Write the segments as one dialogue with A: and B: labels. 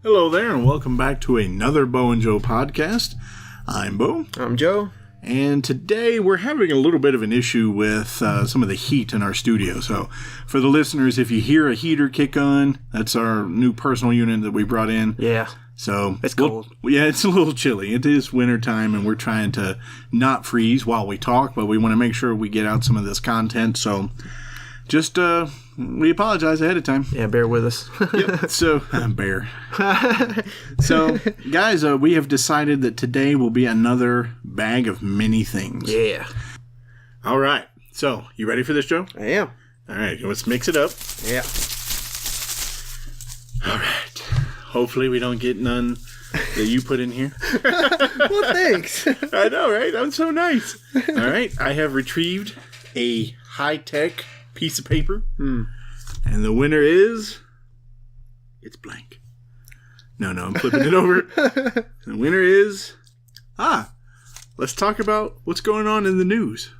A: Hello there, and welcome back to another Bo&Joe podcast. I'm Bo.
B: I'm Joe.
A: And today we're having a little bit of an issue with some of the heat in our studio. So for the listeners, if you hear a heater kick on, that's our new personal unit that we brought in.
B: Yeah.
A: So
B: it's cold.
A: Yeah, it's a little chilly. It is wintertime, and we're trying to not freeze while we talk, but we want to make sure we get out some of this content. So just, we apologize ahead of time.
B: Yeah, bear with us.
A: Yep. So, bear. So, guys, we have decided that today will be another bag of many things.
B: Yeah.
A: All right. So, you ready for this, Joe?
B: I am.
A: All right. Let's mix it up.
B: Yeah.
A: All right. Hopefully we don't get none that you put in here.
B: Well, thanks.
A: I know, right? That was so nice. All right. I have retrieved a high-tech piece of paper. And the winner is... It's blank. No, I'm flipping it over. The winner is... let's talk about what's going on in the news.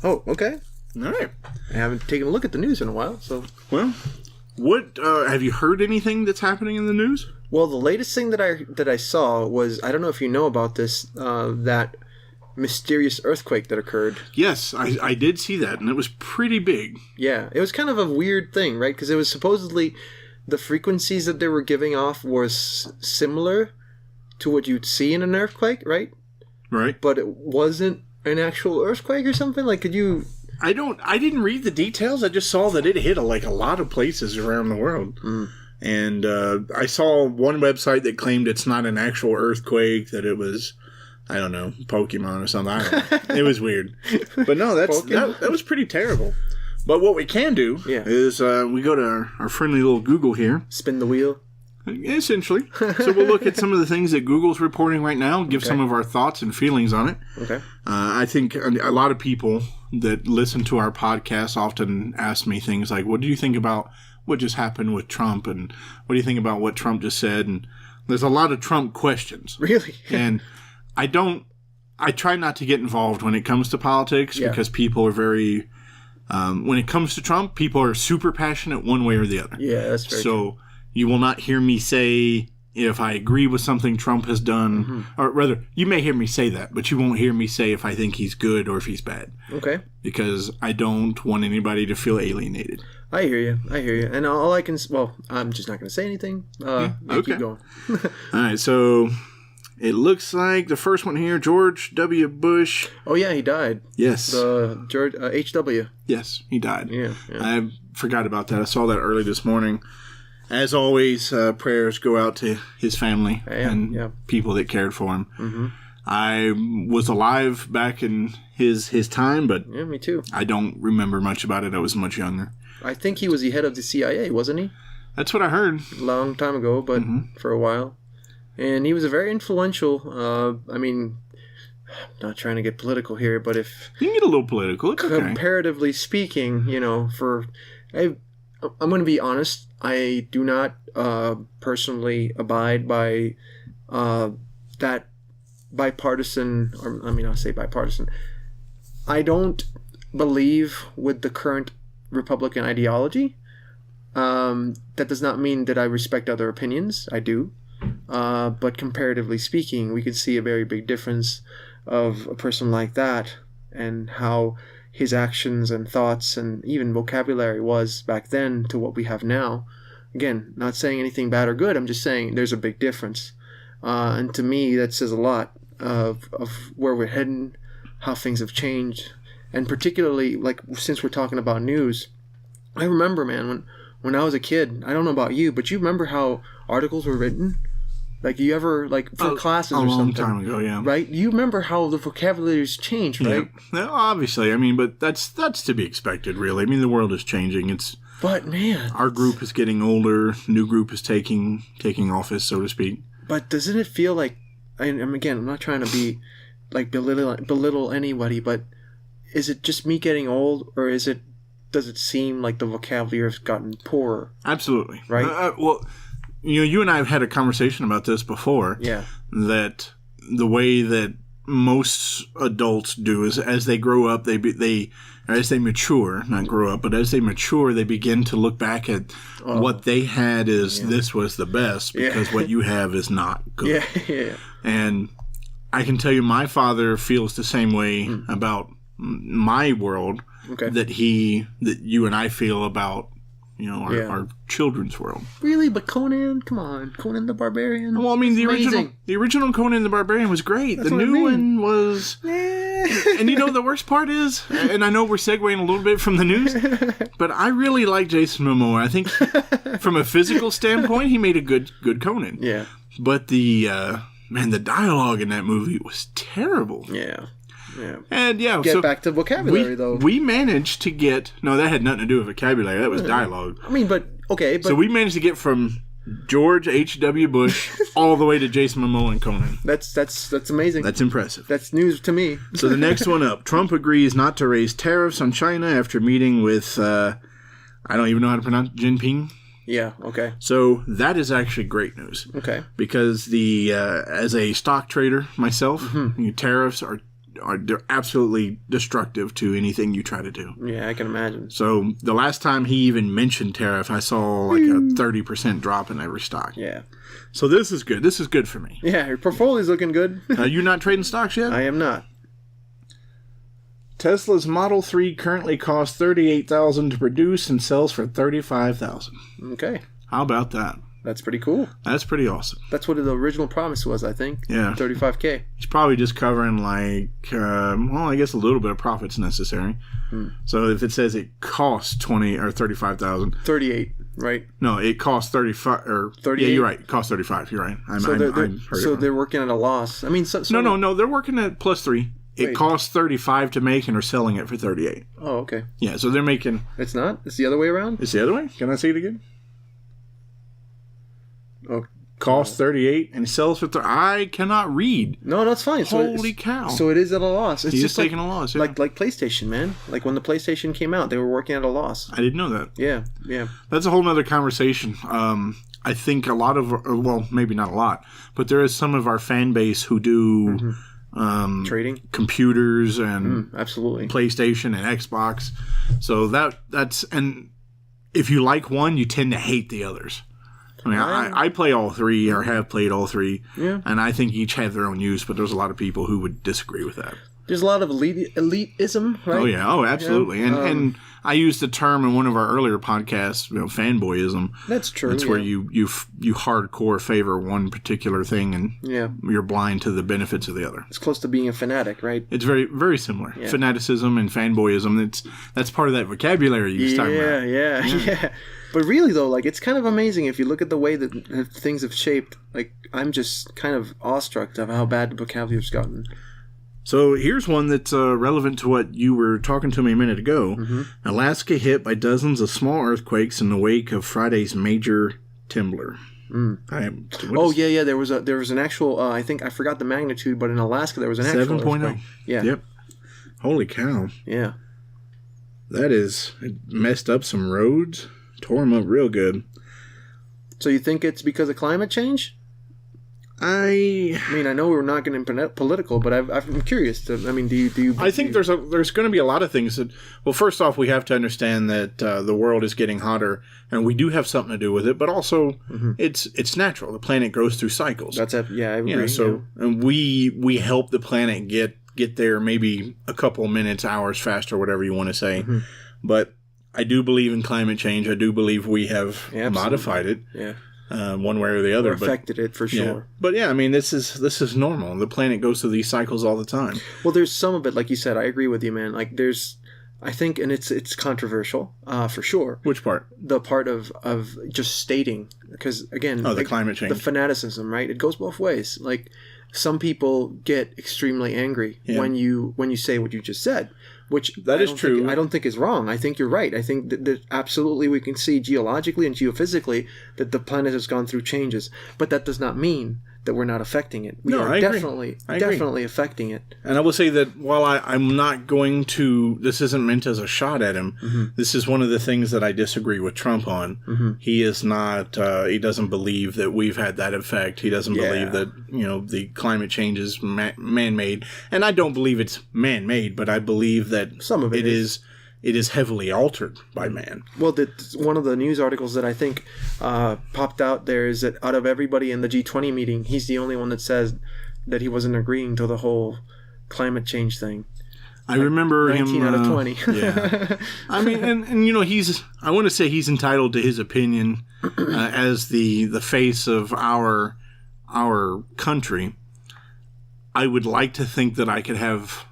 B: Oh, okay.
A: All right.
B: I haven't taken a look at the news in a while, so...
A: Well, what... have you heard anything that's happening in the news?
B: Well, the latest thing that I saw was... I don't know if you know about this, that mysterious earthquake that occurred.
A: Yes, I did see that, and it was pretty big.
B: Yeah, it was kind of a weird thing, right? Because it was supposedly the frequencies that they were giving off was similar to what you'd see in an earthquake, right?
A: Right.
B: But it wasn't an actual earthquake or something? Like, could you...
A: I didn't read the details. I just saw that it hit a lot of places around the world. And I saw one website that claimed it's not an actual earthquake, that it was... I don't know, Pokemon or something. I don't know. It was weird. But no, that was pretty terrible. But what we can do is we go to our friendly little Google here.
B: Spin the wheel?
A: Essentially. So we'll look at some of the things that Google's reporting right now, give some of our thoughts and feelings on it.
B: Okay.
A: I think a lot of people that listen to our podcast often ask me things like, what do you think about what just happened with Trump? And what do you think about what Trump just said? And there's a lot of Trump questions.
B: Really?
A: And... I try not to get involved when it comes to politics because people are very, when it comes to Trump, people are super passionate one way or the other.
B: Yeah, that's very true.
A: You will not hear me say if I agree with something Trump has done, or rather, you may hear me say that, but you won't hear me say if I think he's good or if he's bad.
B: Okay.
A: Because I don't want anybody to feel alienated.
B: I hear you. And all I can, I'm just not going to say anything.
A: Okay.
B: Keep going.
A: All right, so... It looks like the first one here, George W. Bush.
B: Oh, yeah, he died.
A: Yes.
B: The George H.W.
A: Yes, he died.
B: Yeah.
A: I forgot about that. I saw that early this morning. As always, prayers go out to his family and people that cared for him. I was alive back in his time, but
B: yeah, me too.
A: I don't remember much about it. I was much younger.
B: I think he was the head of the CIA, wasn't he?
A: That's what I heard.
B: A long time ago, but for a while. And he was a very influential, I'm not trying to get political here, but if...
A: You can get a little political, it's okay.
B: Comparatively speaking, I'm going to be honest, I do not personally abide by that bipartisan, I'll say bipartisan. I don't believe with the current Republican ideology. That does not mean that I respect other opinions. I do. But comparatively speaking, we could see a very big difference of a person like that and how his actions and thoughts and even vocabulary was back then to what we have now. Again, not saying anything bad or good, I'm just saying there's a big difference. And to me, that says a lot of where we're heading, how things have changed. And particularly, like, since we're talking about news, I remember, man, when I was a kid, I don't know about you, but you remember how articles were written? Like, you ever, like, for classes or something?
A: A long time ago, yeah.
B: Right? You remember how the vocabulary's changed, right?
A: Yeah. Well, obviously. But that's to be expected, really. The world is changing.
B: But, man.
A: Our group is getting older. New group is taking office, so to speak.
B: But doesn't it feel like, and again, I'm not trying to be, like, belittle anybody, but is it just me getting old, or does it seem like the vocabulary has gotten poorer?
A: Absolutely.
B: Right?
A: Well... you and I have had a conversation about this before.
B: Yeah.
A: That the way that most adults do is as they grow up, as they mature, not grow up, but as they mature, they begin to look back at what they had as this was the best because what you have is not good.
B: Yeah.
A: And I can tell you my father feels the same way about my world that you and I feel about our children's world.
B: Really? But Conan? Come on. Conan the Barbarian?
A: Well, I mean, the original Conan the Barbarian was great. That's the new one was... And the worst part is, and I know we're segueing a little bit from the news, but I really like Jason Momoa. I think from a physical standpoint, he made a good Conan.
B: Yeah.
A: But the dialogue in that movie was terrible.
B: Yeah.
A: And
B: Get back to vocabulary, though.
A: We managed to get... No, that had nothing to do with vocabulary. That was dialogue.
B: I mean, but... Okay, but...
A: So we managed to get from George H.W. Bush all the way to Jason Momoa and Conan.
B: That's amazing.
A: That's impressive.
B: That's news to me.
A: So the next one up. Trump agrees not to raise tariffs on China after meeting with... I don't even know how to pronounce Jinping.
B: Yeah, okay.
A: So that is actually great news.
B: Okay.
A: Because as a stock trader myself, tariffs they're absolutely destructive to anything you try to do.
B: Yeah, I can imagine.
A: So the last time he even mentioned tariff, I saw like a 30% drop in every stock.
B: Yeah.
A: So this is good. This is good for me.
B: Yeah, your portfolio's looking good.
A: You not trading stocks yet?
B: I am not.
A: Tesla's Model 3 currently costs $38,000 to produce and sells for $35,000.
B: Okay.
A: How about that?
B: That's pretty cool.
A: That's pretty awesome.
B: That's what the original promise was, I think.
A: Yeah.
B: $35K.
A: It's probably just covering I guess a little bit of profit's necessary. So if it says it costs $20,000 or $35,000.
B: 38, right?
A: No, it costs 35 or
B: 38.
A: Yeah, you're right. It costs 35. You're right.
B: So they're working at a loss. I mean,
A: no. They're working at +3. It costs 35 to make, and they're selling it for 38.
B: Oh, okay.
A: Yeah, so they're making.
B: It's not. It's the other way around.
A: It's the other way. Can I see it again?
B: Oh,
A: costs 38 and sells for I cannot read.
B: No, that's fine.
A: Holy cow!
B: So it is at a loss. It's
A: just taking a loss. Yeah.
B: Like PlayStation, man. Like when the PlayStation came out, they were working at a loss.
A: I didn't know that.
B: Yeah.
A: That's a whole nother conversation. I think a lot of, maybe not a lot, but there is some of our fan base who do
B: trading,
A: computers, and
B: absolutely
A: PlayStation and Xbox. So that's and if you like one, you tend to hate the others. I mean, I play all three or have played all three, and I think each have their own use, but there's a lot of people who would disagree with that.
B: There's a lot of elitism, right?
A: Oh, yeah. Oh, absolutely. And I used the term in one of our earlier podcasts, fanboyism.
B: That's true.
A: That's where you hardcore favor one particular thing and you're blind to the benefits of the other.
B: It's close to being a fanatic, right?
A: It's very, very similar. Yeah. Fanaticism and fanboyism, that's part of that vocabulary you was talking about.
B: Yeah. But really, though, it's kind of amazing if you look at the way that things have shaped. I'm just kind of awestruck of how bad the vocabulary's gotten.
A: So here's one that's relevant to what you were talking to me a minute ago. Alaska hit by dozens of small earthquakes in the wake of Friday's major timber.
B: Yeah. There was an actual. I think I forgot the magnitude, but in Alaska there was an actual
A: 7.0.
B: Yeah.
A: Yep. Holy cow.
B: Yeah.
A: It messed up some roads. Tore them up real good.
B: So you think it's because of climate change? I mean, I know we're not getting political, but I'm curious. Do you?
A: I think there's going to be a lot of things that. Well, first off, we have to understand that the world is getting hotter, and we do have something to do with it. But also, it's natural. The planet goes through cycles.
B: I agree.
A: And we help the planet get there maybe a couple minutes, hours faster, whatever you want to say. But I do believe in climate change. I do believe we have modified it. Yeah. One way or the other.
B: Affected it for sure.
A: Yeah. But yeah, I mean, this is normal. The planet goes through these cycles all the time.
B: Well, there's some of it, like you said, I agree with you, man. I think, and it's controversial, for sure.
A: Which part?
B: The part of just stating, because again,
A: the climate change,
B: the fanaticism, right? It goes both ways. Some people get extremely angry when you say what you just said. Which
A: that is true.
B: I don't think is wrong. I think you're right. I think that absolutely we can see geologically and geophysically that the planet has gone through changes. But that does not mean that we're not affecting it. We
A: No,
B: are
A: I agree.
B: definitely affecting it.
A: And I will say that while I'm not going to, this isn't meant as a shot at him.
B: Mm-hmm.
A: This is one of the things that I disagree with Trump on.
B: Mm-hmm.
A: He is not, he doesn't believe that we've had that effect. He doesn't believe that, the climate change is man-made. And I don't believe it's man-made, but I believe that
B: some of it is.
A: It is heavily altered by man.
B: Well, one of the news articles that I think popped out there is that out of everybody in the G20 meeting, he's the only one that says that he wasn't agreeing to the whole climate change thing.
A: I remember
B: 19
A: him.
B: out of 20.
A: Yeah. I mean, and I want to say he's entitled to his opinion as the face of our country. I would like to think that I could have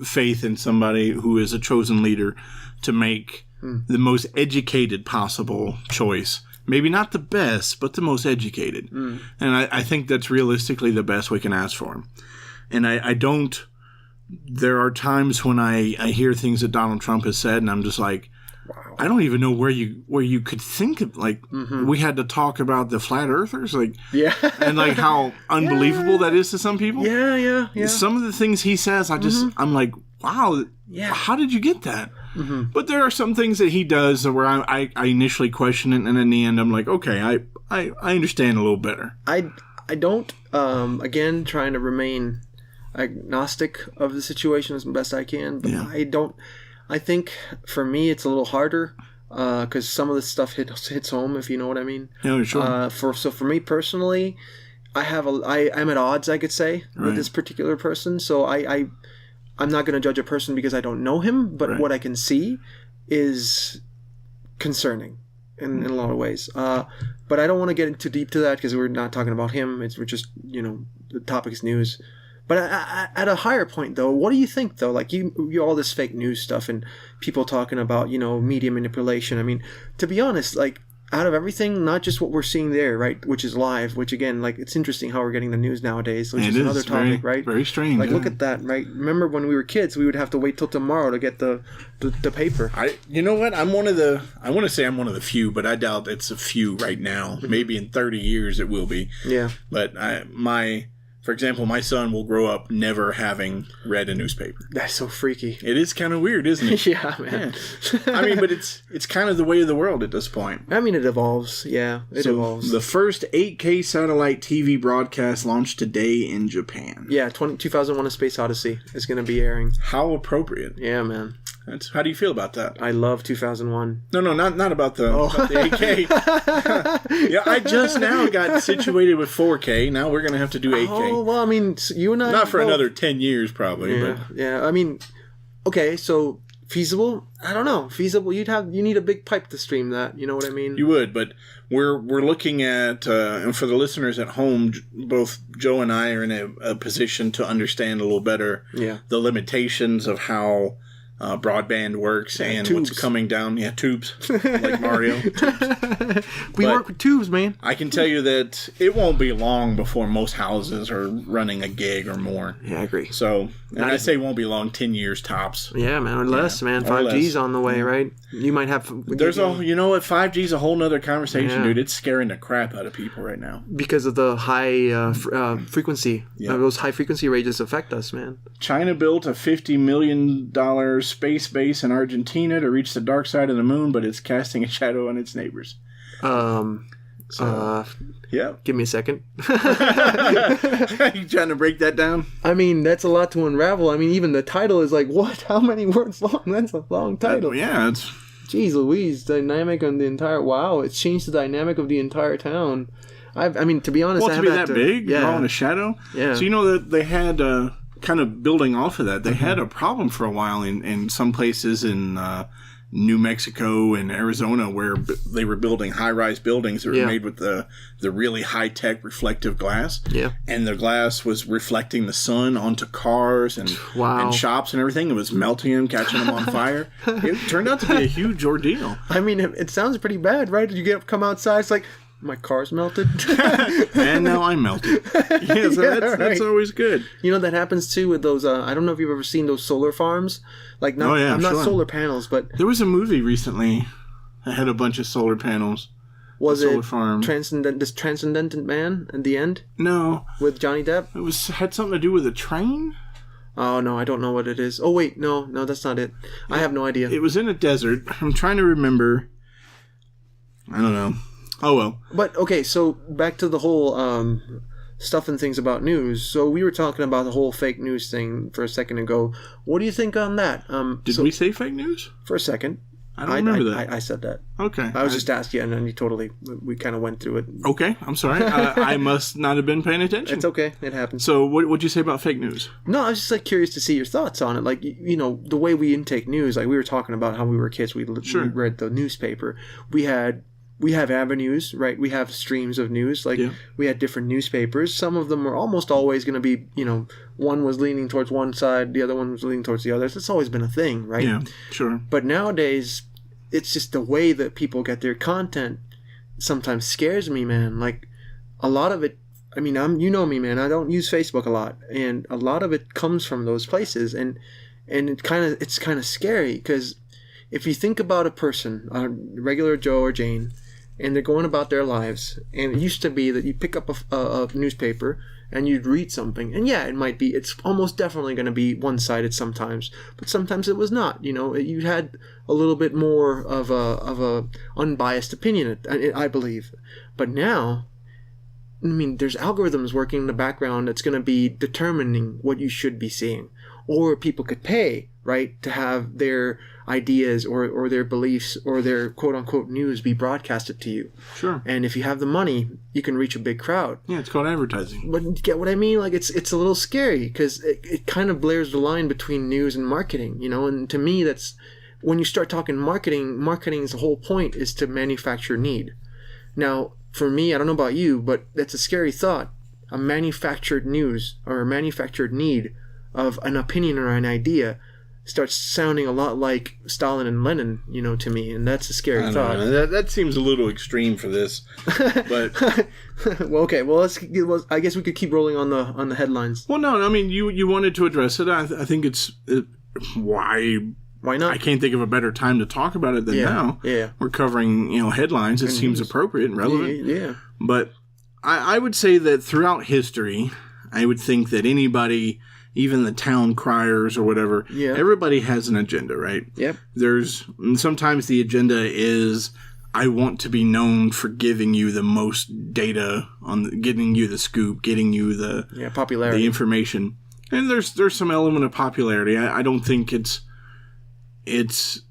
A: faith in somebody who is a chosen leader to make the most educated possible choice. Maybe not the best, but the most educated. And I think that's realistically the best we can ask for him. And I don't... There are times when I hear things that Donald Trump has said, and I'm just like, wow. I don't even know where you could think of, like, we had to talk about the flat earthers, like, and like how unbelievable that is to some people.
B: Yeah.
A: Some of the things he says, I'm like, wow, how did you get that? But there are some things that he does where I initially question it, and in the end, I'm like, okay, I understand a little better.
B: I don't, again, trying to remain agnostic of the situation as best I can, but I think for me it's a little harder because some of this stuff hits home, if you know what I mean.
A: Yeah, sure.
B: For me personally, I'm at odds, I could say, with this particular person. So I'm not going to judge a person because I don't know him, but what I can see is concerning in a lot of ways. But I don't want to get too deep to that because we're not talking about him. We're just, the topic is news. But at a higher point, though, what do you think, though? Like, you all this fake news stuff and people talking about, media manipulation. I mean, to be honest, like, out of everything, not just what we're seeing there, right, which is live, which, again, like, it's interesting how we're getting the news nowadays, which is another topic, right?
A: Very strange.
B: Like, look at that, right? Remember when we were kids, we would have to wait till tomorrow to get the paper.
A: You know what? I want to say I'm one of the few, but I doubt it's a few right now. Maybe in 30 years it will be.
B: Yeah.
A: But for example, my son will grow up never having read a newspaper.
B: That's so freaky.
A: It is kind of weird, isn't it?
B: Yeah, man.
A: Yeah. I mean, but it's kind of the way of the world at this point.
B: I mean, it evolves. Yeah, it evolves.
A: The first 8K satellite TV broadcast launched today in Japan.
B: Yeah, 2001: A Space Odyssey is going to be airing.
A: How appropriate.
B: Yeah, man.
A: How do you feel about that?
B: I love 2001.
A: No, not about the 8K. Yeah, I just now got situated with 4K. Now we're going to have to do 8K.
B: Oh, well, I mean, you and I...
A: Not for another 10 years, probably.
B: Yeah,
A: but.
B: Yeah. I mean, okay, so feasible? I don't know. Feasible, you need a big pipe to stream that. You know what I mean?
A: You would, but we're looking at, and for the listeners at home, both Joe and I are in a position to understand a little better the limitations of how... broadband works and
B: tubes.
A: What's coming down. Yeah, tubes. Like Mario. Tubes.
B: We work with tubes, man.
A: I can tell you that it won't be long before most houses are running a gig or more.
B: Yeah, I agree.
A: So, and I say won't be long, 10 years tops.
B: Yeah, man, or less, man. 5G's on the way, right? You might have...
A: You know what, 5G's a whole nother conversation, dude. It's scaring the crap out of people right now.
B: Because of the high frequency. Those high frequency ranges affect us, man.
A: China built a $50 million space base in Argentina to reach the dark side of the moon, but it's casting a shadow on its neighbors. Yeah.
B: Give me a second.
A: You trying to break that down?
B: I mean, that's a lot to unravel. I mean, even the title is like, what? How many words long? That's a long title.
A: It's...
B: Jeez Louise, dynamic on the entire... Wow, it's changed the dynamic of the entire town. I mean, to be honest...
A: Well, to be that big? Yeah. Drawing a shadow?
B: Yeah.
A: So you know that they had... kind of building off of that, they had a problem for a while in some places in New Mexico and Arizona where they were building high-rise buildings that were made with the really high-tech reflective glass.
B: Yeah.
A: And the glass was reflecting the sun onto cars and shops and everything. It was melting them, catching them on fire. It turned out to be a huge ordeal.
B: I mean, it sounds pretty bad, right? You come outside, it's like, my car's melted.
A: And now I'm melted. Yeah, so that's always good.
B: You know, that happens too with those, I don't know if you've ever seen those solar farms. Like, not solar panels, but...
A: There was a movie recently that had a bunch of solar panels.
B: Was
A: Solar
B: it
A: Farm.
B: this Transcendent Man at the end?
A: No.
B: With Johnny Depp?
A: It had something to do with a train?
B: Oh, no, I don't know what it is. Oh, wait, no, that's not it. I have no idea.
A: It was in a desert. I'm trying to remember. I don't know. Oh, well.
B: But, okay, so back to the whole stuff and things about news. So we were talking about the whole fake news thing for a second ago. What do you think on that?
A: Did we say fake news?
B: For a second.
A: I don't remember that.
B: I said that.
A: Okay.
B: I was just asking you, and then we kind of went through it.
A: Okay, I'm sorry. I must not have been paying attention.
B: It's okay. It happens.
A: So what'd you say about fake news?
B: No, I was just curious to see your thoughts on it. Like, the way we intake news, like we were talking about how we were kids, we read the newspaper. We have avenues, right? We have streams of news. Like, we had different newspapers. Some of them were almost always going to be, one was leaning towards one side, the other one was leaning towards the other. It's always been a thing, right?
A: Yeah, sure.
B: But nowadays, it's just the way that people get their content sometimes scares me, man. Like, a lot of it, I mean, you know me, man. I don't use Facebook a lot. And a lot of it comes from those places. And it's kind of scary because if you think about a person, a regular Joe or Jane, and they're going about their lives, and it used to be that you pick up a newspaper and you'd read something, and it's almost definitely going to be one-sided sometimes, but sometimes it was not. You had a little bit more of a unbiased opinion, I believe. But now, I mean, there's algorithms working in the background that's going to be determining what you should be seeing, or people could pay, right, to have their ideas or their beliefs or their quote-unquote news be broadcasted to you.
A: Sure.
B: And if you have the money, you can reach a big crowd.
A: Yeah, it's called advertising.
B: But you get what I mean? Like, it's a little scary because it kind of blurs the line between news and marketing, and to me, that's when you start talking marketing's the whole point is to manufacture need. Now, for me, I don't know about you, but that's a scary thought. A manufactured news or a manufactured need of an opinion or an idea starts sounding a lot like Stalin and Lenin, to me, and that's a scary thought.
A: That seems a little extreme for this, but
B: well, okay. Well, I guess we could keep rolling on the headlines.
A: Well, no, I mean you wanted to address it. I think it's why
B: not?
A: I can't think of a better time to talk about it than now.
B: Yeah,
A: we're covering headlines. It seems appropriate and relevant.
B: Yeah.
A: But I would say that throughout history, I would think that anybody, even the town criers or whatever, everybody has an agenda, right?
B: Yep.
A: Sometimes the agenda is, I want to be known for giving you the most data getting you the scoop, getting you the
B: popularity,
A: the information. And there's some element of popularity. I don't think it's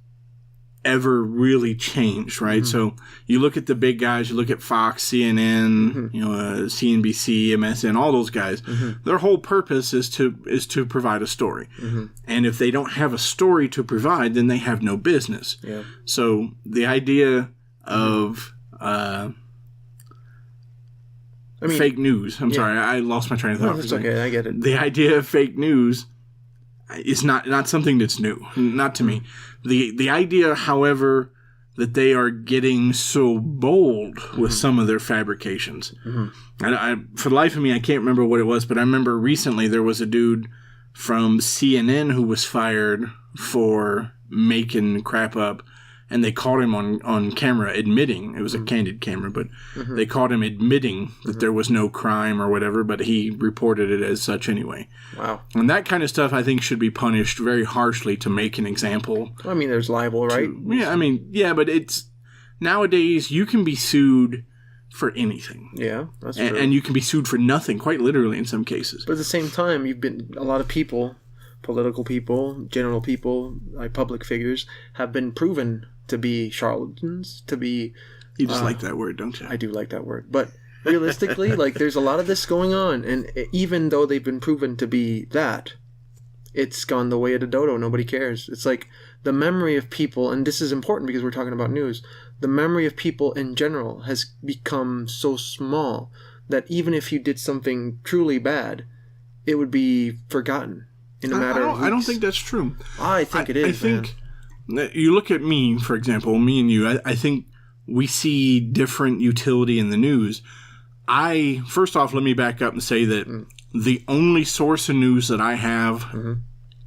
A: ever really changed, right? Mm-hmm. So you look at the big guys, you look at Fox, CNN, CNBC, MSN, all those guys. Mm-hmm. Their whole purpose is to provide a story. Mm-hmm. And if they don't have a story to provide, then they have no business. Yeah. So the idea of fake news. I'm sorry, I lost my train of thought.
B: No, that's okay. I get it.
A: The idea of fake news is not something that's new, not to me. The idea, however, that they are getting so bold with some of their fabrications. Mm-hmm. For the life of me, I can't remember what it was, but I remember recently there was a dude from CNN who was fired for making crap up, and they caught him on camera admitting, it was a candid camera, but they caught him admitting that there was no crime or whatever, but he reported it as such anyway. Wow. And that kind of stuff I think should be punished very harshly to make an example.
B: I mean, there's libel, right?
A: But it's, nowadays you can be sued for anything.
B: Yeah, that's true.
A: And you can be sued for nothing, quite literally in some cases.
B: But at the same time, a lot of people, political people, general people, like public figures, have been proven to be charlatans, to be...
A: You just like that word, don't you?
B: I do like that word. But realistically, there's a lot of this going on, and even though they've been proven to be that, it's gone the way of the dodo. Nobody cares. It's like the memory of people, and this is important because we're talking about news, the memory of people in general has become so small that even if you did something truly bad, it would be forgotten in a matter of weeks.
A: I don't think that's true.
B: I think it is,
A: I think you look at me, for example, me and you, I think we see different utility in the news. First off, let me back up and say that the only source of news that I have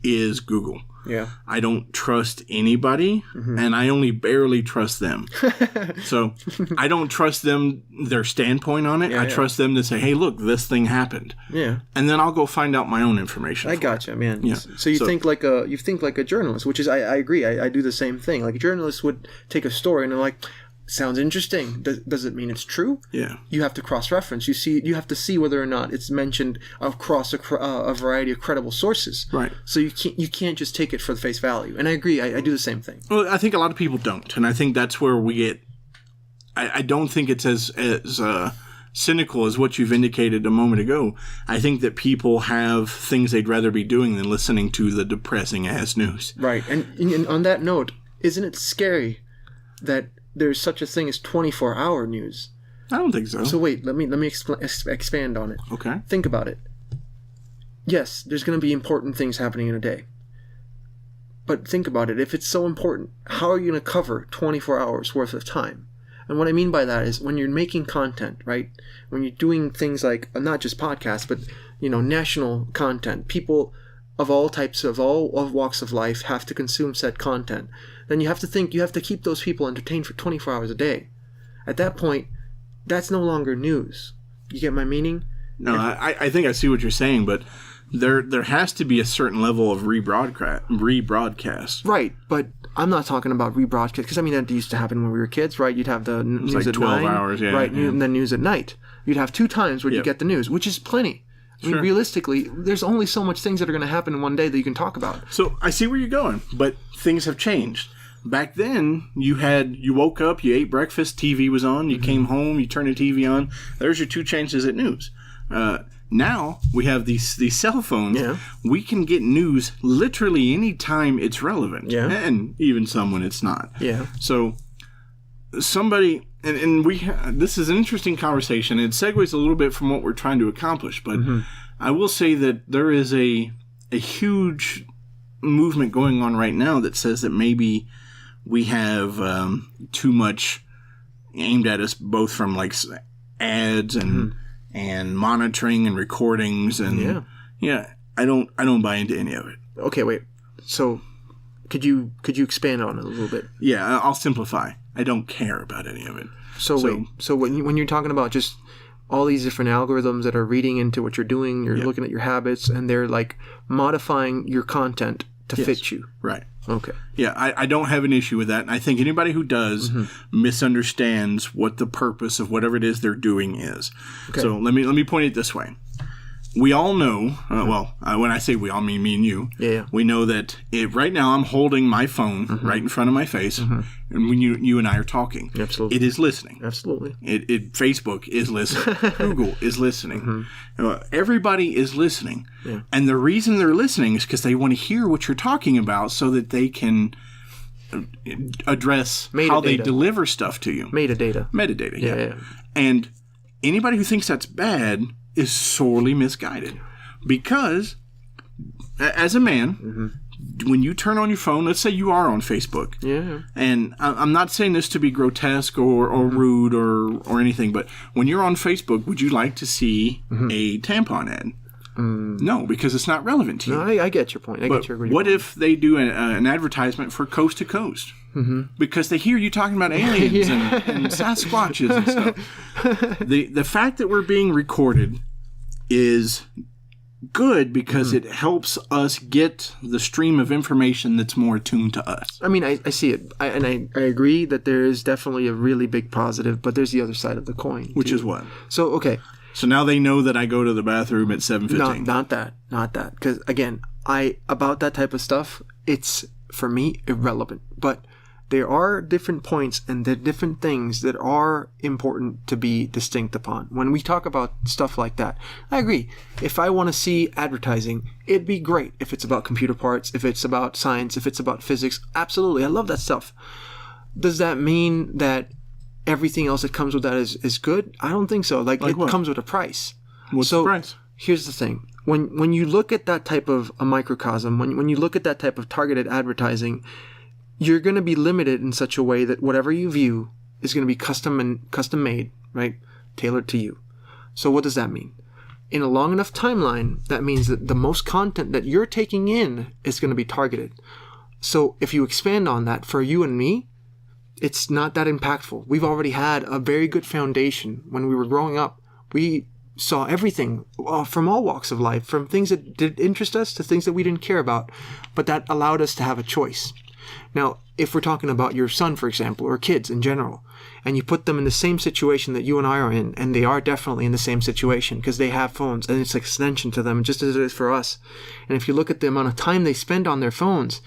A: is Google.
B: Yeah.
A: I don't trust anybody, and I only barely trust them. So I don't trust them, their standpoint on it. I trust them to say, hey, look, this thing happened.
B: Yeah.
A: And then I'll go find out my own information.
B: I gotcha, man.
A: Yeah.
B: So you think like a journalist, which is I agree. I do the same thing. Like a journalist would take a story and they're like, sounds interesting. Does it mean it's true?
A: Yeah. You
B: have to cross-reference. You have to see whether or not it's mentioned across a variety of credible sources.
A: Right.
B: So you can't just take it for the face value. And I agree. I do the same thing.
A: Well, I think a lot of people don't, and I think that's where we get. I don't think it's as cynical as what you've indicated a moment ago. I think that people have things they'd rather be doing than listening to the depressing ass news.
B: Right. And on that note, isn't it scary that there's such a thing as 24-hour news?
A: I don't think so.
B: So wait, let me expand on it.
A: Okay.
B: Think about it. Yes, there's going to be important things happening in a day. But think about it. If it's so important, how are you going to cover 24 hours worth of time? And what I mean by that is when you're making content, right? When you're doing things like, not just podcasts, but, national content, people of all types, of all walks of life have to consume said content. Then you have to keep those people entertained for 24 hours a day. At that point, that's no longer news. You get my meaning?
A: No, I think I see what you're saying, but there has to be a certain level of rebroadcast.
B: Right, but I'm not talking about rebroadcast, because that used to happen when we were kids, right? You'd have the news
A: like
B: at
A: 12
B: 9,
A: hours, yeah.
B: right,
A: yeah.
B: And then news at night. You'd have 2 times where you get the news, which is plenty. I mean, realistically, there's only so much things that are going to happen in one day that you can talk about.
A: So I see where you're going, but things have changed. Back then, you woke up, you ate breakfast, TV was on, you came home, you turned the TV on. There's your 2 chances at news. Now we have these cell phones.
B: Yeah. We
A: can get news literally any time it's relevant.
B: Yeah.
A: And even some when it's not.
B: Yeah.
A: So somebody, and this is an interesting conversation. It segues a little bit from what we're trying to accomplish, but I will say that there is a huge movement going on right now that says that maybe we have too much aimed at us, both from like ads and monitoring and recordings and I don't buy into any of it.
B: Okay, wait. So could you expand on it a little bit?
A: Yeah, I'll simplify. I don't care about any of it.
B: So when you're talking about just all these different algorithms that are reading into what you're doing, you're looking at your habits, and they're like modifying your content to fit you.
A: Right.
B: Okay.
A: Yeah, I don't have an issue with that. And I think anybody who does misunderstands what the purpose of whatever it is they're doing is. Okay. So let me point it this way. We all know, when I say we all, mean me and you.
B: Yeah.
A: We know that right now I'm holding my phone right in front of my face, and when you and I are talking,
B: absolutely,
A: it is listening.
B: Absolutely,
A: Facebook is listening. Google is listening. Everybody is listening, and the reason they're listening is because they want to hear what you're talking about, so that they can address how they deliver stuff to you. Metadata. Yeah. And anybody who thinks that's bad is sorely misguided, because as a man, when you turn on your phone, let's say you are on Facebook, and I'm not saying this to be grotesque or rude or anything, but when you're on Facebook, would you like to see a tampon ad? No, because it's not relevant to you.
B: No, I get your point.
A: What if they do an advertisement for Coast to Coast? Because they hear you talking about aliens and Sasquatches and stuff. The fact that we're being recorded is good because it helps us get the stream of information that's more attuned to us.
B: I mean, I see it. I agree that there is definitely a really big positive, but there's the other side of the coin.
A: Which is what?
B: So, okay.
A: So now they know that I go to the bathroom at 7:15.
B: Not that. Because, again, about that type of stuff, it's, for me, irrelevant. But there are different points and there are different things that are important to be distinct upon. When we talk about stuff like that, I agree. If I want to see advertising, it'd be great if it's about computer parts, if it's about science, if it's about physics. Absolutely. I love that stuff. Does that mean that everything else that comes with that is good? I don't think so. Like it what? Comes with a price.
A: What's the price?
B: Here's the thing. When you look at that type of a microcosm, when you look at that type of targeted advertising, you're going to be limited in such a way that whatever you view is going to be custom made, right? Tailored to you. So what does that mean? in a long enough timeline, that means that the most content that you're taking in is going to be targeted. So if you expand on that for you and me, it's not that impactful. We've already had a very good foundation. When we were growing up, we saw everything from all walks of life, from things that did interest us to things that we didn't care about, but that allowed us to have a choice. Now, if we're talking about your son, for example, or kids in general, and you put them in the same situation that you and I are in, and they are definitely in the same situation because they have phones, and it's an extension to them, just as it is for us. And if you look at the amount of time they spend on their phones,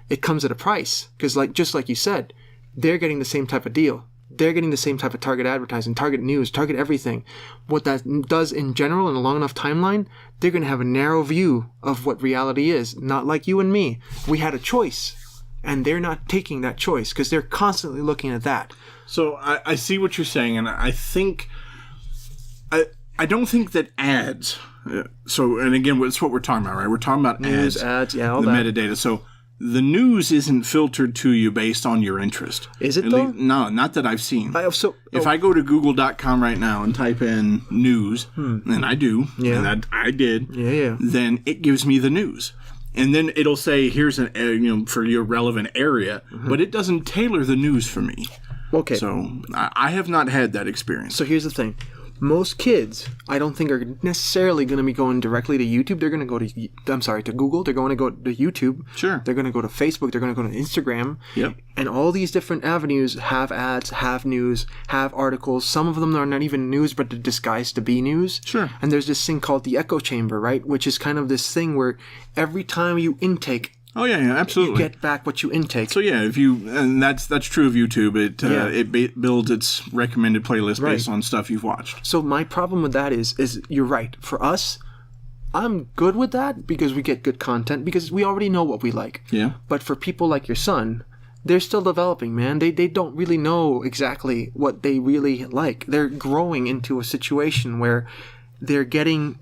B: it comes at a price. Because just like you said, they're getting the same type of deal. They're getting the same type of target advertising, target news, target everything. What that does in general in a long enough timeline, they're going to have a narrow view of what reality is. Not like you and me. We had a choice, and they're not taking that choice because they're constantly looking at that.
A: So I see what you're saying, and I think I don't think that ads. And again, it's what we're talking about, right? We're talking about
B: News, ads, yeah, all
A: the
B: that.
A: metadata. So the news isn't filtered to you based on your interest.
B: Is it though?
A: No, not that I've seen.
B: If
A: I go to google.com right now and type in news, and I do, and I did, then it gives me the news. And then it'll say, here's for your relevant area, but it doesn't tailor the news for me.
B: Okay.
A: So I have not had that experience.
B: So here's the thing. Most kids, I don't think, are necessarily going to be going directly to YouTube. They're going to go to Google. They're going to go to YouTube.
A: Sure.
B: They're going to go to Facebook. They're going to go to Instagram.
A: Yep.
B: And all these different avenues have ads, have news, have articles. Some of them are not even news, but they're disguised to be news.
A: Sure.
B: And there's this thing called the echo chamber, right? Which is kind of this thing where every time you intake,
A: oh yeah, absolutely,
B: you get back what you intake.
A: So yeah, and that's true of YouTube. It builds its recommended playlist based on stuff you've watched.
B: So my problem with that is you're right. For us, I'm good with that because we get good content because we already know what we like.
A: Yeah.
B: But for people like your son, they're still developing, man. They don't really know exactly what they really like. They're growing into a situation where they're getting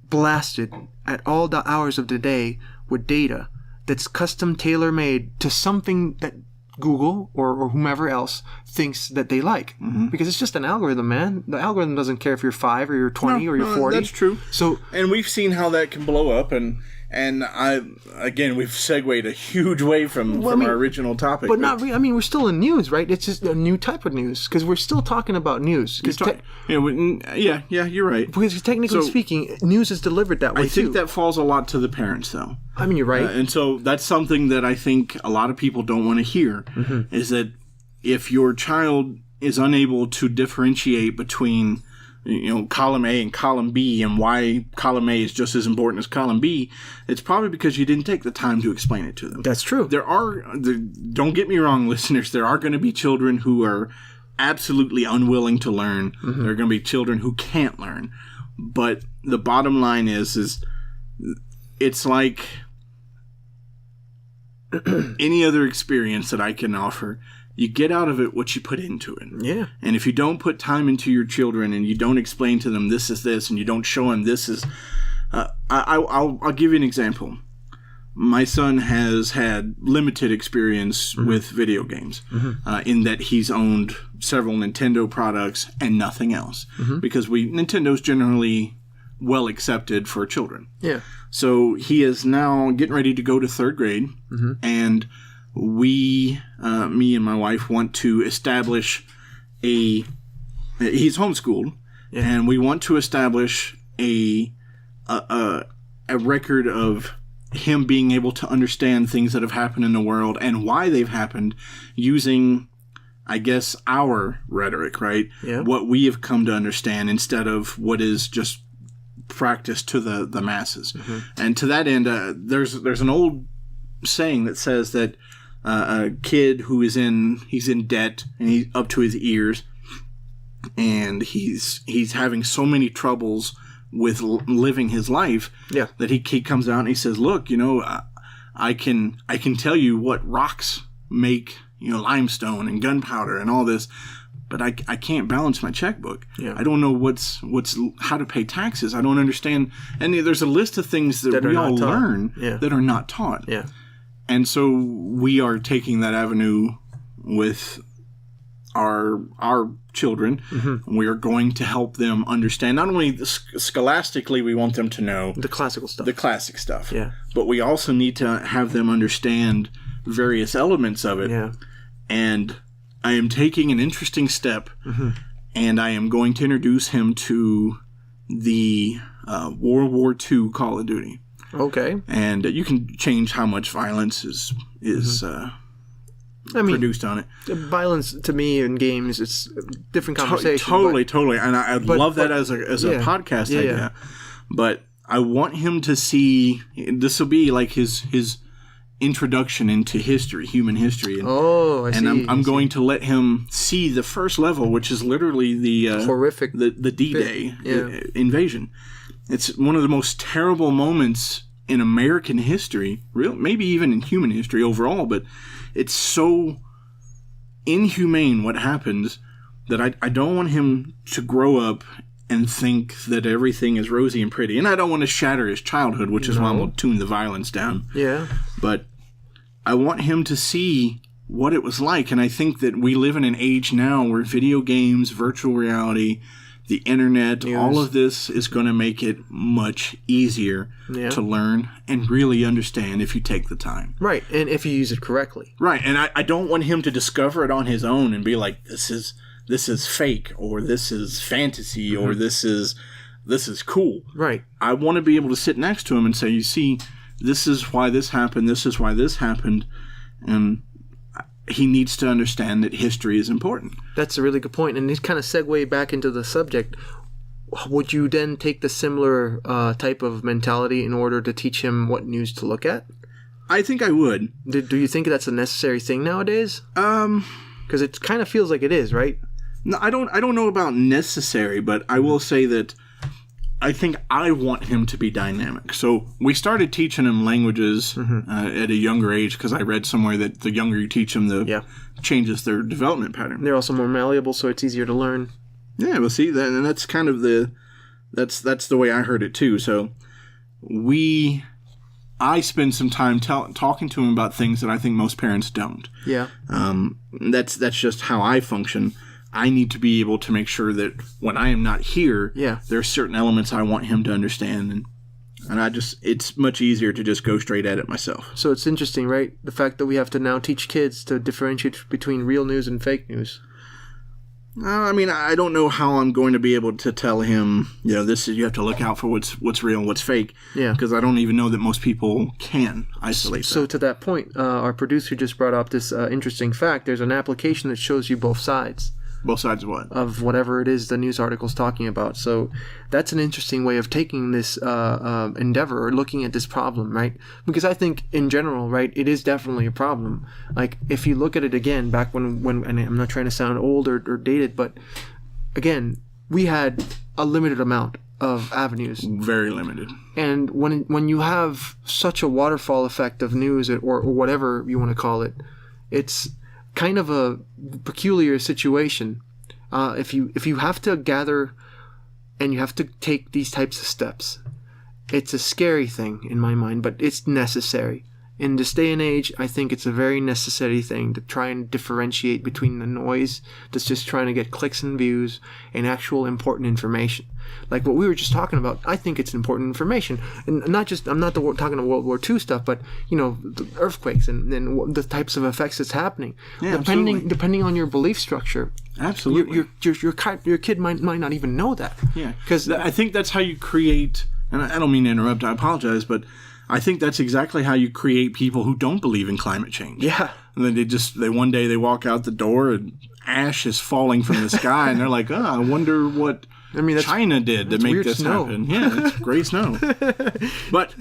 B: blasted at all the hours of the day with data that's custom tailor-made to something that Google or whomever else thinks that they like. Because it's just an algorithm, man. The algorithm doesn't care if you're 5 or you're 20 or you're 40.
A: That's true.
B: So,
A: and we've seen how that can blow up, and we've segued a huge way from our original topic.
B: But not really. I mean, we're still in news, right? It's just a new type of news because we're still talking about news.
A: You're right.
B: Because technically speaking, news is delivered that way
A: I think that falls a lot to the parents, though.
B: I mean, you're right.
A: And so that's something that I think a lot of people don't want to hear, is that if your child is unable to differentiate between column A and column B, and why column A is just as important as column B, it's probably because you didn't take the time to explain it to them.
B: That's true.
A: Don't get me wrong, listeners, there are going to be children who are absolutely unwilling to learn. There are going to be children who can't learn. But the bottom line is it's like any other experience that I can offer. You get out of it what you put into it.
B: Yeah. And
A: if you don't put time into your children and you don't explain to them this is this, and you don't show them this is... I'll give you an example. My son has had limited experience with video games, in that he's owned several Nintendo products and nothing else. Because Nintendo's generally well accepted for children.
B: Yeah.
A: So he is now getting ready to go to 3rd grade, and me and my wife want to establish he's homeschooled, and we want to establish a record of him being able to understand things that have happened in the world and why they've happened using, I guess, our rhetoric, right?
B: Yeah.
A: What we have come to understand instead of what is just practiced to the masses. And to that end, there's an old saying that says that a kid who he's in debt and he's up to his ears, and he's having so many troubles with living his life, that he comes out and he says, look, I can tell you what rocks make, limestone and gunpowder and all this, but I can't balance my checkbook. I don't know what's how to pay taxes. I don't understand. And there's a list of things that we all learn that are not taught. And so we are taking that avenue with our children. We are going to help them understand, not only scholastically, we want them to know
B: the classical stuff,
A: the classic stuff,
B: but
A: we also need to have them understand various elements of it. And I am taking an interesting step, and I am going to introduce him to the World War II Call of Duty.
B: Okay.
A: And you can change how much violence is produced on it.
B: Violence, to me, in games, it's a different conversation.
A: Totally. And I'd love that as a podcast idea. But I want him to see, this will be like his introduction into history, human history. And,
B: I see.
A: And I'm going to let him see the first level, which is literally the
B: horrific,
A: the D-Day invasion. It's one of the most terrible moments in American history, maybe even in human history overall, but it's so inhumane what happens that I don't want him to grow up and think that everything is rosy and pretty. And I don't want to shatter his childhood, which is why I'm going to tune the violence down.
B: Yeah.
A: But I want him to see what it was like. And I think that we live in an age now where video games, virtual reality, the internet, all of this is going to make it much easier to learn and really understand if you take the time.
B: Right, and if you use it correctly.
A: Right, and I don't want him to discover it on his own and be like, this is fake, or this is fantasy, or this is cool.
B: Right.
A: I want to be able to sit next to him and say, you see, this is why this happened, this is why this happened, and he needs to understand that history is important.
B: That's a really good point. And to kind of segue back into the subject, would you then take the similar type of mentality in order to teach him what news to look at?
A: I think I would.
B: Do you think that's a necessary thing nowadays? Because it kind of feels like it is, right?
A: No, I don't know about necessary, but I will say that I think I want him to be dynamic. So we started teaching him languages at a younger age because I read somewhere that the younger you teach them, the changes their development pattern.
B: They're also more malleable, so it's easier to learn.
A: Yeah, well, see, and that's kind of that's the way I heard it too. So I spend some time talking to him about things that I think most parents don't.
B: Yeah.
A: That's just how I function. I need to be able to make sure that when I am not here, there are certain elements I want him to understand, and it's much easier to just go straight at it myself.
B: So it's interesting, right? The fact that we have to now teach kids to differentiate between real news and fake news.
A: I mean, I don't know how I'm going to be able to tell him, you have to look out for what's real and what's fake. Yeah. Because I don't even know that most people can isolate that.
B: So to that point, our producer just brought up this interesting fact. There's an application that shows you both sides.
A: Both sides of what?
B: Of whatever it is the news article's talking about. So that's an interesting way of taking this endeavor or looking at this problem, right? Because I think in general, right, it is definitely a problem. Like if you look at it again, back when and I'm not trying to sound old or dated, but again, we had a limited amount of avenues.
A: Very limited.
B: And when you have such a waterfall effect of news or whatever you want to call it, it's kind of a peculiar situation. If you have to gather and you have to take these types of steps, it's a scary thing in my mind, but it's necessary. In this day and age, I think it's a very necessary thing to try and differentiate between the noise that's just trying to get clicks and views and actual important information. Like what we were just talking about, I think it's important information. And I'm not talking about World War II stuff, but, the earthquakes and the types of effects that's happening.
A: Yeah,
B: depending on your belief structure.
A: Absolutely.
B: Your kid might not even know that.
A: Yeah. Because I think that's how you create, and I don't mean to interrupt, I apologize, but I think that's exactly how you create people who don't believe in climate change.
B: Yeah.
A: And then they one day they walk out the door and ash is falling from the sky and they're like, I wonder what China did to make this happen. Yeah, it's gray snow. But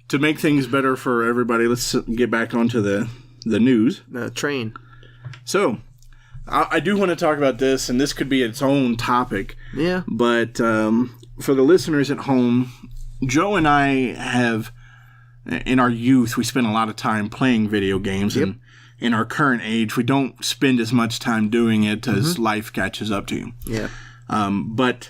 A: to make things better for everybody, let's get back onto the news.
B: The train.
A: So, I do want to talk about this, and this could be its own topic.
B: Yeah.
A: But for the listeners at home, Joe and I have, in our youth, we spent a lot of time playing video games. Yep. And in our current age, we don't spend as much time doing it as life catches up to you.
B: Yeah.
A: But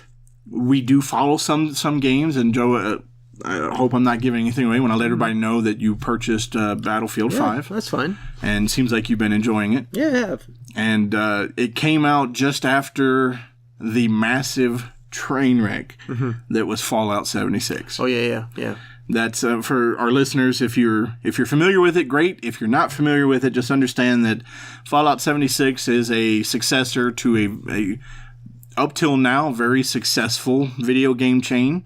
A: we do follow some games, and Joe, I hope I'm not giving anything away when I let everybody know that you purchased Battlefield 5.
B: That's fine.
A: And it seems like you've been enjoying it.
B: Yeah, I have.
A: And it came out just after the massive train wreck that was Fallout 76.
B: Oh, yeah.
A: That's for our listeners. If you're familiar with it, great. If you're not familiar with it, just understand that Fallout 76 is a successor to a up till now very successful video game chain.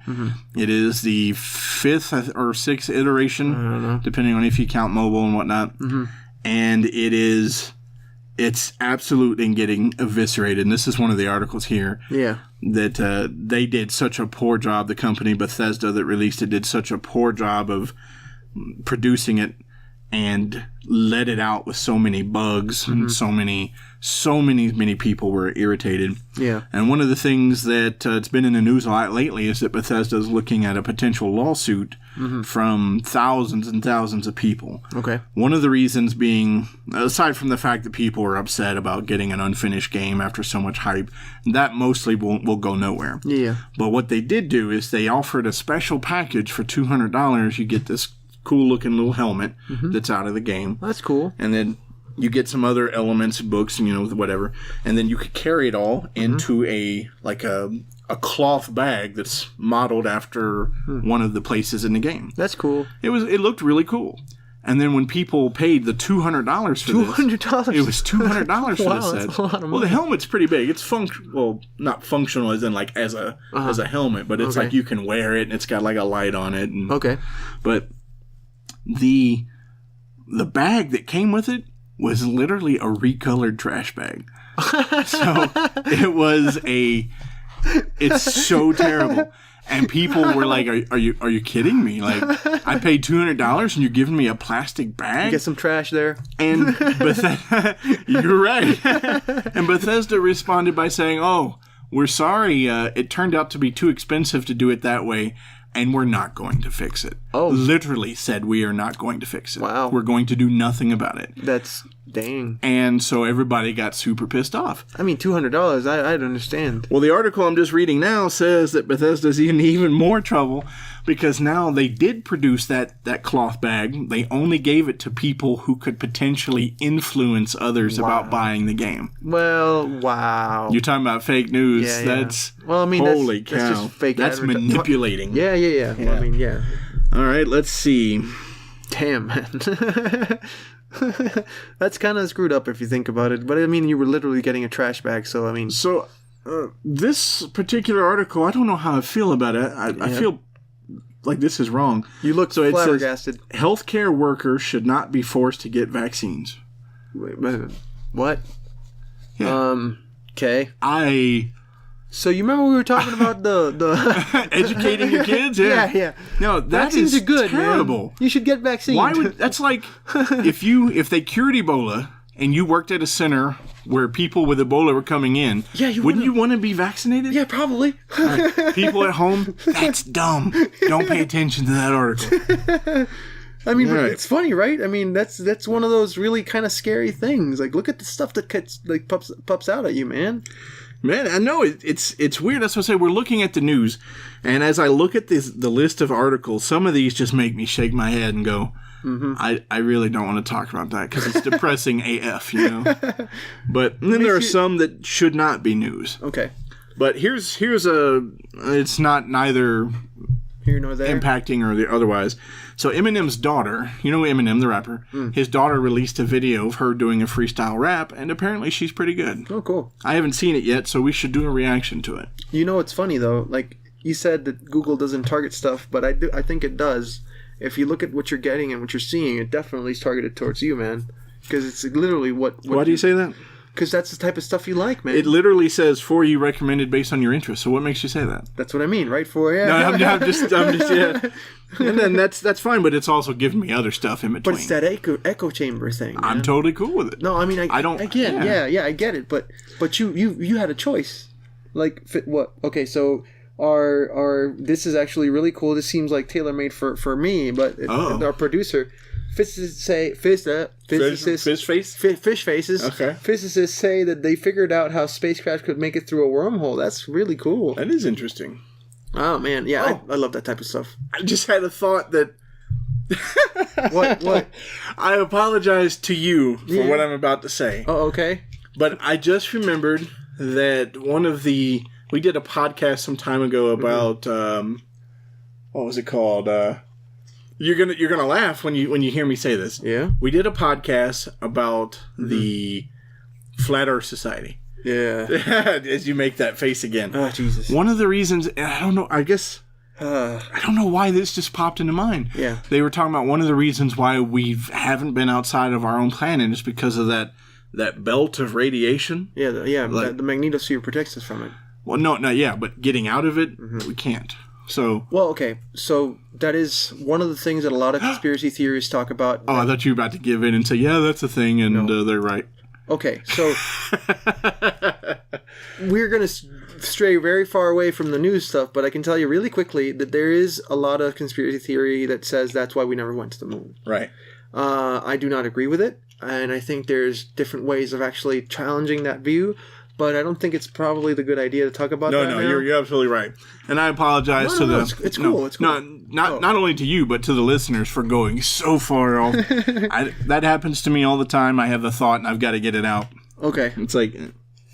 A: It is the 5th or 6th iteration, depending on if you count mobile and whatnot. And it's absolute in getting eviscerated. And this is one of the articles here.
B: Yeah.
A: That they did such a poor job. The company Bethesda that released it did such a poor job of producing it and let it out with so many bugs and so many people were irritated.
B: Yeah.
A: And one of the things that it's been in the news a lot lately is that Bethesda is looking at a potential lawsuit from thousands and thousands of people.
B: Okay.
A: One of the reasons being, aside from the fact that people are upset about getting an unfinished game after so much hype, that mostly will go nowhere.
B: Yeah.
A: But what they did do is they offered a special package for $200. You get this cool looking little helmet that's out of the game.
B: That's cool.
A: And then you get some other elements, books, whatever. And then you could carry it all into a cloth bag that's modeled after one of the places in the game.
B: That's cool.
A: It looked really cool. And then when people paid the $200 for this,
B: $200.
A: It was $200 for
B: Wow,
A: this set.
B: that's a lot of money.
A: Well, the helmet's pretty big. It's not functional as in like as a helmet, but it's like you can wear it and it's got like a light on it. And,
B: Okay. But
A: the bag that came with it was literally a recolored trash bag. So it's so terrible. And people were like, "Are you kidding me? Like, I paid $200 and you're giving me a plastic bag?
B: Get some trash there."
A: And you're right. And Bethesda responded by saying, "Oh, we're sorry. It turned out to be too expensive to do it that way, and we're not going to fix it."
B: Oh,
A: literally said, "We are not going to fix it.
B: Wow,
A: we're going to do nothing about it."
B: That's dang.
A: And so everybody got super pissed off.
B: I mean, $200. I'd understand.
A: Well, the article I'm just reading now says that Bethesda's in even more trouble because now they did produce that cloth bag. They only gave it to people who could potentially influence others about buying the game.
B: Well, wow.
A: You're talking about fake news.
B: Yeah.
A: That's
B: holy
A: cow.
B: That's just fake.
A: That's manipulating.
B: Yeah. Well, I mean, yeah.
A: All right, let's see.
B: Damn, man. That's kind of screwed up if you think about it. But I mean, you were literally getting a trash bag, so I mean.
A: So, this particular article, I don't know how I feel about it. I feel like this is wrong.
B: You look
A: so
B: flabbergasted.
A: It says, healthcare workers should not be forced to get vaccines.
B: Wait, what?
A: Yeah.
B: Okay.
A: So
B: you remember we were talking about the
A: educating your kids? Yeah. No,
B: vaccines are good, terrible. Man. You should get vaccines.
A: Why would that's like if they cured Ebola and you worked at a center where people with Ebola were coming in, wouldn't you want to be vaccinated?
B: Yeah, probably.
A: People at home, that's dumb. Don't pay attention to that article.
B: I mean, but it's funny, right? I mean, that's one of those really kind of scary things. Like, look at the stuff that pops out at you, man.
A: Man, I know it's weird. That's what I say. We're looking at the news, and as I look at the list of articles, some of these just make me shake my head and go, I really don't want to talk about that because it's depressing AF, But then there are some that should not be news.
B: Okay.
A: But here's it's not neither
B: here nor there,
A: impacting or the otherwise. So Eminem's daughter, Eminem the rapper, his daughter released a video of her doing a freestyle rap, and apparently she's pretty good.
B: Oh, cool.
A: I haven't seen it yet, so we should do a reaction to it.
B: It's funny though. Like you said that Google doesn't target stuff, but I think it does. If you look at what you're getting and what you're seeing, it definitely is targeted towards you, man. Because it's literally what
A: Why do you say that?
B: Because that's the type of stuff you like, man.
A: It literally says for you recommended based on your interests. So what makes you say that?
B: That's what I mean, right? For
A: No, I'm just yeah. And then that's fine, but it's also giving me other stuff in between.
B: But it's that echo chamber thing. Man.
A: I'm totally cool with it.
B: No, I mean I don't. Again, yeah, I get it. But you had a choice. Like what? Okay, so our this is actually really cool. This seems like tailor made for me, but our producer. Physicists say fish faces.
A: Okay.
B: Physicists say that they figured out how spacecraft could make it through a wormhole. That's really cool.
A: That is interesting.
B: Oh, man. Yeah, I love that type of stuff.
A: I just had a thought that...
B: What?
A: I apologize to you for what I'm about to say.
B: Oh, okay.
A: But I just remembered that we did a podcast some time ago about what was it called? You're gonna laugh when you hear me say this.
B: Yeah.
A: We did a podcast about the Flat Earth Society.
B: Yeah.
A: As you make that face again.
B: Oh, Jesus.
A: One of the reasons, and I don't know, I guess I don't know why this just popped into mind.
B: Yeah.
A: They were talking about one of the reasons why we haven't been outside of our own planet is because of that belt of radiation.
B: Yeah, the magnetosphere protects us from it.
A: Well, no, but getting out of it, we can't. So.
B: Well, okay. So that is one of the things that a lot of conspiracy theorists talk about.
A: Oh, I thought you were about to give in and say, yeah, that's a thing, and they're right.
B: Okay, so we're going to stray very far away from the news stuff, but I can tell you really quickly that there is a lot of conspiracy theory that says that's why we never went to the moon.
A: Right.
B: I do not agree with it, and I think there's different ways of actually challenging that view, but I don't think it's probably the good idea to talk about that
A: No,
B: now.
A: you're absolutely right. And I apologize to the...
B: It's cool. It's cool.
A: Not only to you, but to the listeners for going so far off. That happens to me all the time. I have the thought, and I've got to get it out.
B: Okay.
A: It's like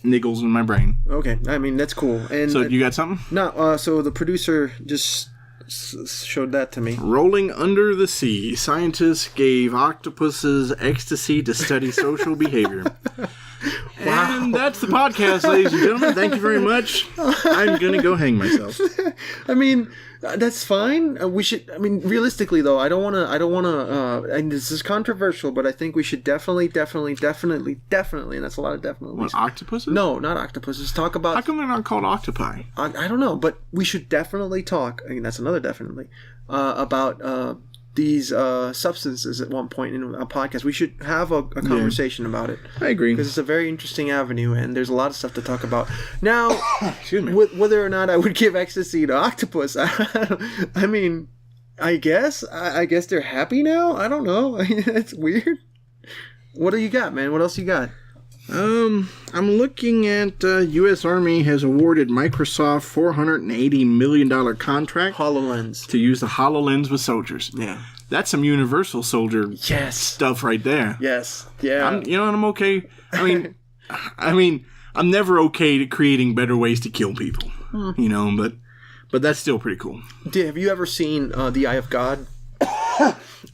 A: niggles in my brain.
B: Okay. I mean, that's cool. And
A: so you got something?
B: No. So the producer just showed that to me.
A: Rolling under the sea, scientists gave octopuses ecstasy to study social behavior. Wow. And that's the podcast, ladies and gentlemen. Thank you very much. I'm going to go hang myself.
B: I mean, that's fine. We should, I mean, realistically though, I don't want to, and this is controversial, but I think we should definitely, and that's a lot of definitely.
A: What, octopuses?
B: No, not octopuses. Talk about.
A: How come they're not called octopi?
B: I don't know, but we should definitely talk, I mean, that's another definitely, about, these substances at one point in a podcast. We should have a conversation about it.
A: I agree.
B: Because it's a very interesting avenue, and there's a lot of stuff to talk about. Now,
A: excuse me.
B: Whether or not I would give ecstasy to octopus, I mean, I guess they're happy now? I don't know. It's weird. What do you got, man? What else you got?
A: I'm looking at U.S. Army has awarded Microsoft $480 million contract
B: HoloLens
A: to use the HoloLens with soldiers.
B: Yeah,
A: that's some Universal Soldier stuff right there.
B: Yes, yeah.
A: I'm okay. I mean, I'm never okay to creating better ways to kill people. But that's still pretty cool.
B: Have you ever seen The Eye of God?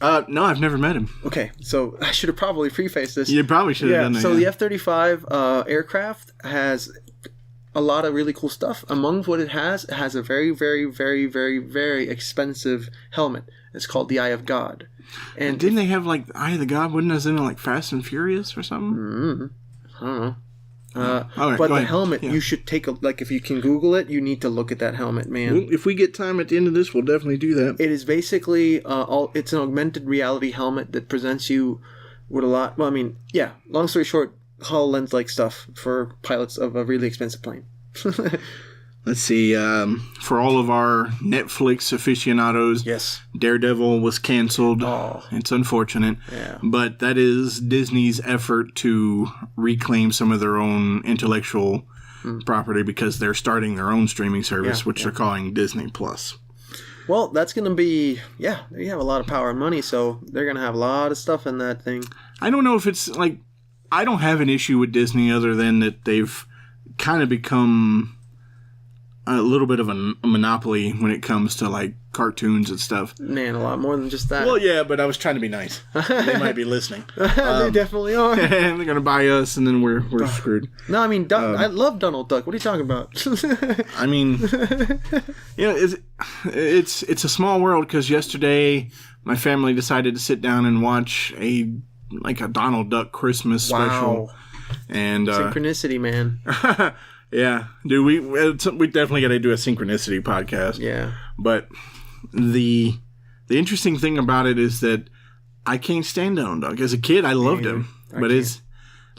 A: No, I've never met him.
B: Okay, so I should have probably prefaced this.
A: You probably should have done that.
B: So the F-35 aircraft has a lot of really cool stuff. Among what it has a very, very, very, very, very expensive helmet. It's called the Eye of God. And
A: didn't they have like the Eye of the God? Wasn't it in like Fast and Furious or something?
B: I don't know.
A: All right,
B: but the helmet, you should take if you can Google it, you need to look at that helmet, man.
A: Well, if we get time at the end of this, we'll definitely do that.
B: It is basically it's an augmented reality helmet that presents you with a lot. Well, I mean, yeah. Long story short, HoloLens like stuff for pilots of a really expensive plane.
A: Let's see. For all of our Netflix aficionados,
B: yes,
A: Daredevil was canceled.
B: Oh.
A: It's unfortunate.
B: Yeah.
A: But that is Disney's effort to reclaim some of their own intellectual property because they're starting their own streaming service, which they're calling Disney Plus.
B: Well, that's going to be, they have a lot of power and money, so they're going to have a lot of stuff in that thing.
A: I don't know if it's like, I don't have an issue with Disney other than that they've kind of become a little bit of a monopoly when it comes to like cartoons and stuff.
B: Man, a lot more than just that.
A: Well, yeah, but I was trying to be nice. They might be listening.
B: They definitely are.
A: And they're going to buy us, and then we're screwed.
B: No, I mean, I love Donald Duck. What are you talking about?
A: I mean, it's a small world because yesterday my family decided to sit down and watch a Donald Duck Christmas special. And
B: synchronicity, man.
A: Yeah, dude, we definitely got to do a synchronicity podcast.
B: Yeah,
A: but the interesting thing about it is that I can't stand Donald Duck. As a kid, I loved him, but it's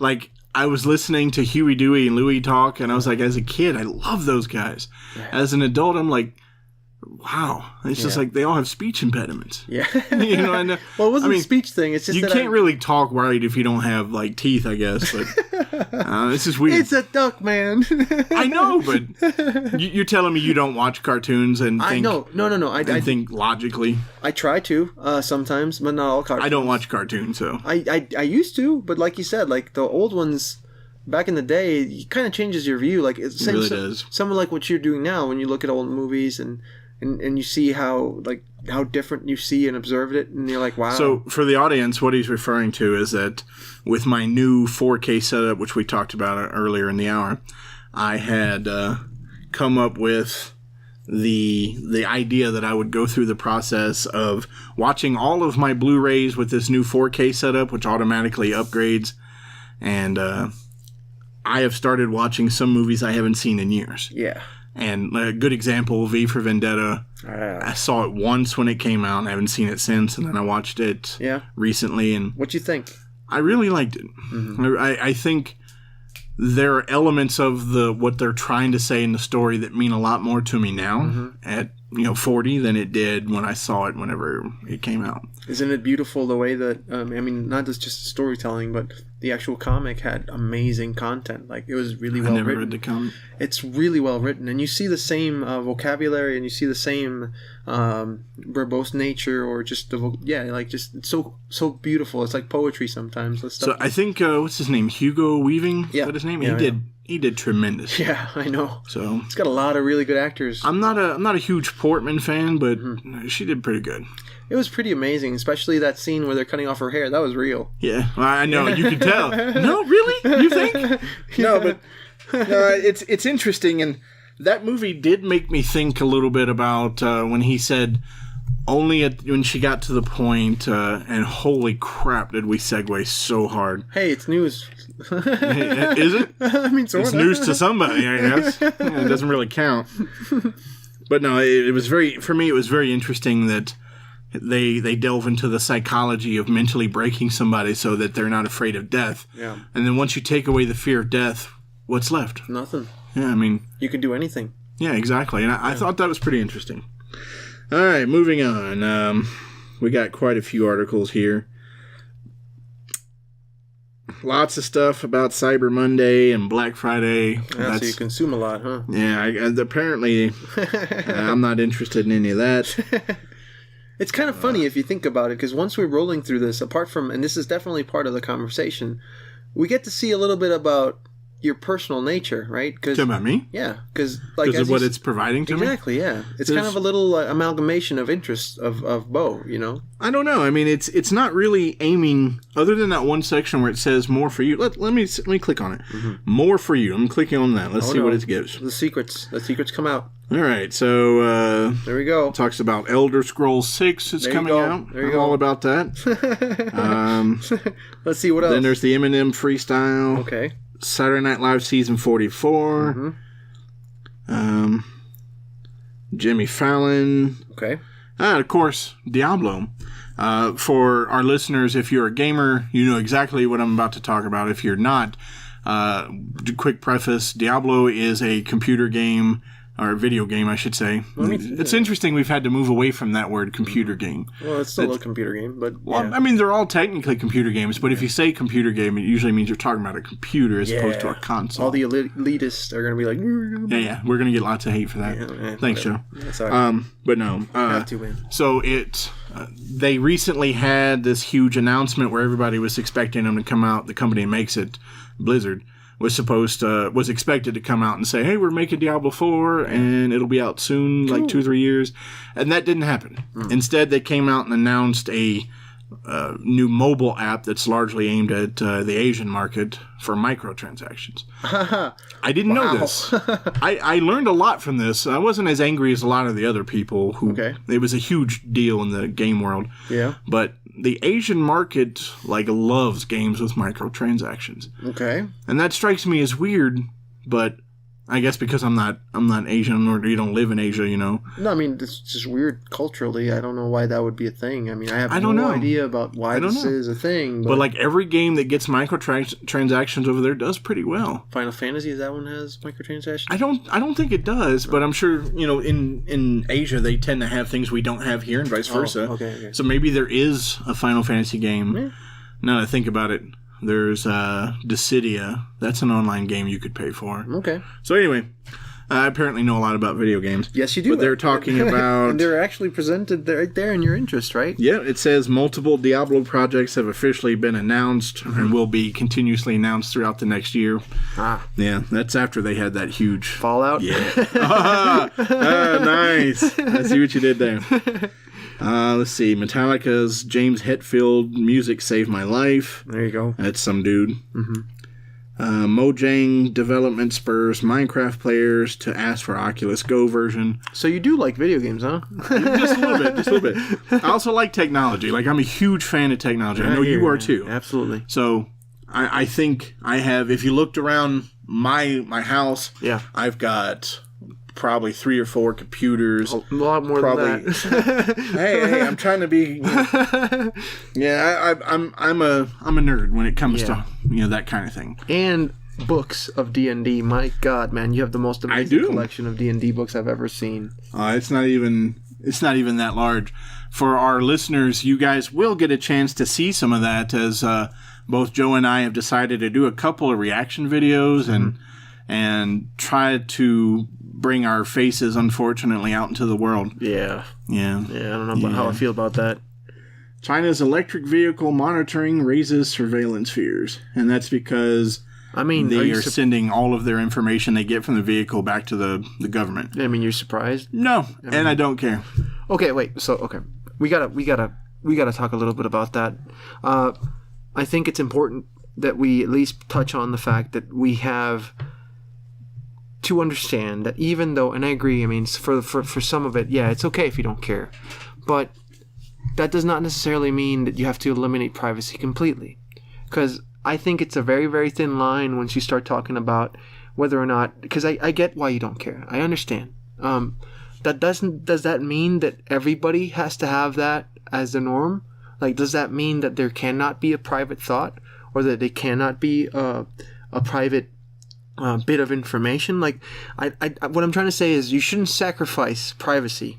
A: like I was listening to Huey, Dewey, and Louie talk, and I was like, as a kid, I love those guys. Yeah. As an adult, I'm like, wow, it's just like they all have speech impediments.
B: Yeah.
A: You know, and,
B: well, it wasn't a speech thing. It's just
A: you can't really talk right if you don't have like teeth, I guess. But this is weird.
B: It's a duck, man.
A: I know, but you're telling me you don't watch cartoons and think...
B: No. I
A: think logically.
B: I try to sometimes, but not all cartoons.
A: I don't watch cartoons, so...
B: I used to, but like you said, like the old ones... Back in the day, it kind of changes your view. Like it
A: really does.
B: Some of like what you're doing now when you look at old movies and you see how different you see and observe it, and you're like, wow.
A: So for the audience, what he's referring to is that with my new 4K setup, which we talked about earlier in the hour, I had come up with the idea that I would go through the process of watching all of my Blu-rays with this new 4K setup, which automatically upgrades, and I have started watching some movies I haven't seen in years.
B: Yeah.
A: And a good example, V for Vendetta. I saw it once when it came out, and I haven't seen it since. And then I watched it recently. And
B: what'd you think?
A: I really liked it. Mm-hmm. I think there are elements of what they're trying to say in the story that mean a lot more to me now at 40 than it did when I saw it whenever it came out. Isn't
B: it beautiful the way that not just storytelling, but the actual comic had amazing content. Like it was really well written. I never read the comic. It's really well written, and you see the same vocabulary, and you see the same verbose nature, or just it's so beautiful. It's like poetry sometimes.
A: So I think what's his name? Hugo Weaving. Is that his name? He did tremendous.
B: Yeah, I know.
A: So
B: it's got a lot of really good actors.
A: I'm not a huge Portman fan, but she did pretty good.
B: It was pretty amazing, especially that scene where they're cutting off her hair. That was real.
A: Yeah, I know. You could tell. No, really? You think? No, but it's interesting, and that movie did make me think a little bit about when he said only when she got to the point, and holy crap, did we segue so hard.
B: Hey, it's news.
A: Is it?
B: I mean, sort
A: of. It's news to somebody, I guess. It doesn't really count. But no, it was for me, it was very interesting that they delve into the psychology of mentally breaking somebody so that they're not afraid of death.
B: Yeah.
A: And then once you take away the fear of death, what's left?
B: Nothing.
A: Yeah, I mean...
B: You can do anything.
A: Yeah, exactly. And I thought that was pretty interesting. All right, moving on. We got quite a few articles here. Lots of stuff about Cyber Monday and Black Friday.
B: Yeah, so you consume a lot, huh?
A: Yeah, apparently I'm not interested in any of that.
B: It's kind of funny if you think about it, because once we're rolling through this, apart from, and this is definitely part of the conversation, we get to see a little bit about your personal nature, right?
A: About me?
B: Yeah, because
A: of what it's providing to me?
B: Exactly, yeah. It's kind of a little amalgamation of interests of Bo,
A: I don't know. I mean, it's not really aiming, other than that one section where it says more for you. Let me click on it. Mm-hmm. More for you. I'm clicking on that. Let's see what it gives.
B: The secrets come out.
A: All right, so
B: there we go.
A: Talks about Elder Scrolls 6 is coming out.
B: There you go.
A: All about that.
B: Let's see what else.
A: Then there's the Eminem freestyle.
B: Okay.
A: Saturday Night Live season 44. Mm-hmm. Jimmy Fallon.
B: Okay.
A: Of course, Diablo. For our listeners, if you're a gamer, you know exactly what I'm about to talk about. If you're not, quick preface, Diablo is a computer game, or a video game, I should say. It's interesting we've had to move away from that word, computer game.
B: Well, it's still a computer game, but...
A: Well, I mean, they're all technically computer games, but if you say computer game, it usually means you're talking about a computer as opposed to a console.
B: All the elitists are going to be like...
A: Yeah, we're going to get lots of hate for that. Thanks, Joe.
B: That's all right.
A: But no.
B: Have to, man.
A: So they recently had this huge announcement where everybody was expecting them to come out. The company that makes it, Blizzard, was expected to come out and say, hey, we're making Diablo 4 and it'll be out soon, like 2-3 years. And that didn't happen. Instead, they came out and announced a new mobile app that's largely aimed at the Asian market for microtransactions. I didn't know this. I learned a lot from this. I wasn't as angry as a lot of the other people who it was a huge deal in the game world.
B: Yeah.
A: But the Asian market loves games with microtransactions.
B: Okay.
A: And that strikes me as weird, but I guess because I'm not Asian, or you don't live in Asia, you know.
B: No, I mean, it's just weird culturally. I don't know why that would be a thing. I mean, I have no
A: know.
B: idea about why this is a thing.
A: But like every game that gets microtransactions over there does pretty well.
B: Final Fantasy, that one has microtransactions?
A: I don't think it does, but I'm sure, you know, in Asia they tend to have things we don't have here and vice versa.
B: Okay.
A: So maybe there is a Final Fantasy game. Yeah. Now that I think about it. There's Dissidia. That's an online game you could pay for.
B: Okay.
A: So anyway, I apparently know a lot about video games.
B: Yes, you do.
A: But they're talking about...
B: and they're actually presented right there in your interest, right?
A: Yeah, it says multiple Diablo projects have officially been announced and will be continuously announced throughout the next year. Ah. Yeah, that's after they had that huge...
B: Fallout?
A: Yeah. Nice. I see what you did there. Let's see. Metallica's James Hetfield music saved my life.
B: There you go.
A: That's some dude. Mm-hmm. Mojang development spurs Minecraft players to ask for Oculus Go version.
B: So you do like video games, huh?
A: Just a little bit. I also like technology. Like, I'm a huge fan of technology. I know you are too.
B: Absolutely.
A: So I think I have. If you looked around my house,
B: yeah, I've
A: got probably 3 or 4 computers.
B: A lot more than that.
A: hey, I'm trying to be. You know, yeah, I'm a nerd when it comes to that kind of thing.
B: And books of D&D. My God, man, you have the most amazing collection of D&D books I've ever seen.
A: It's not even that large. For our listeners, you guys will get a chance to see some of that, as both Joe and I have decided to do a couple of reaction videos and try to bring our faces, unfortunately, out into the world.
B: Yeah. I don't know how I feel about that.
A: China's electric vehicle monitoring raises surveillance fears, and that's because they are sending all of their information they get from the vehicle back to the government.
B: I mean, you're surprised?
A: No, and I don't care.
B: Okay, wait. So, we gotta talk a little bit about that. I think it's important that we at least touch on the fact that we have to understand that even though, and I agree, I mean, for some of it, it's okay if you don't care, but that does not necessarily mean that you have to eliminate privacy completely, because I think it's a very, very thin line once you start talking about whether or not, because I get why you don't care. I understand. Does that mean that everybody has to have that as the norm? Like, does that mean that there cannot be a private thought, or that there cannot be a private bit of information? Like, what I'm trying to say is you shouldn't sacrifice privacy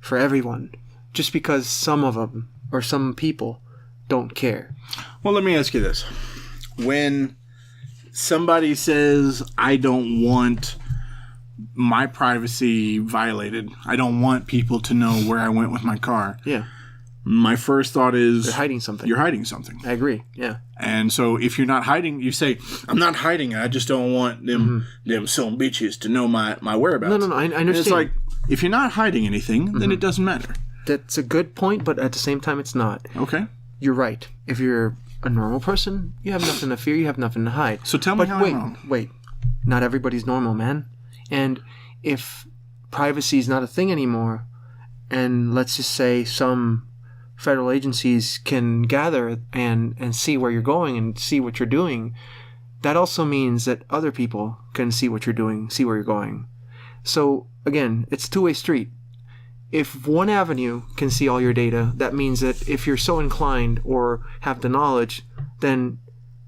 B: for everyone just because some of them or some people don't care.
A: Well, let me ask you this. When somebody says, I don't want my privacy violated, I don't want people to know where I went with my car.
B: Yeah.
A: My first thought is...
B: You're hiding something.
A: You're hiding something.
B: I agree, yeah.
A: And so if you're not hiding, you say, I'm not hiding it. I just don't want them some bitches to know my whereabouts.
B: No, I understand.
A: And it's like, if you're not hiding anything, then it doesn't matter.
B: That's a good point, but at the same time, it's not.
A: Okay.
B: You're right. If you're a normal person, you have nothing to fear. You have nothing to hide.
A: So tell me how I'm wrong.
B: Wait. Not everybody's normal, man. And if privacy is not a thing anymore, and let's just say some federal agencies can gather and see where you're going and see what you're doing, that also means that other people can see what you're doing, see where you're going. So, again, it's a two-way street. If one avenue can see all your data, that means that if you're so inclined or have the knowledge, then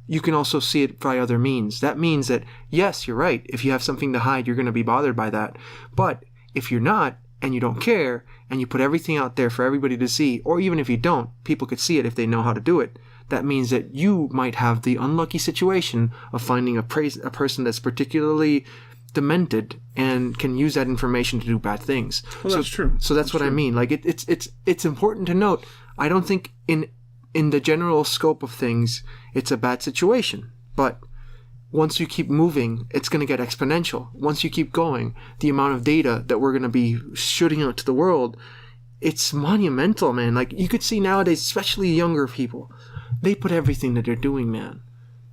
B: you can also see it by other means. That means that, yes, you're right. If you have something to hide, you're going to be bothered by that. But if you're not, and you don't care, and you put everything out there for everybody to see, or even if you don't, people could see it if they know how to do it, that means that you might have the unlucky situation of finding a person that's particularly demented and can use that information to do bad things.
A: Well, that's true.
B: So that's what true. I mean. Like, it's important to note, I don't think in the general scope of things, it's a bad situation. But once you keep moving, it's going to get exponential. Once you keep going, the amount of data that we're going to be shooting out to the world, it's monumental, man. Like, you could see nowadays, especially younger people, they put everything that they're doing, man.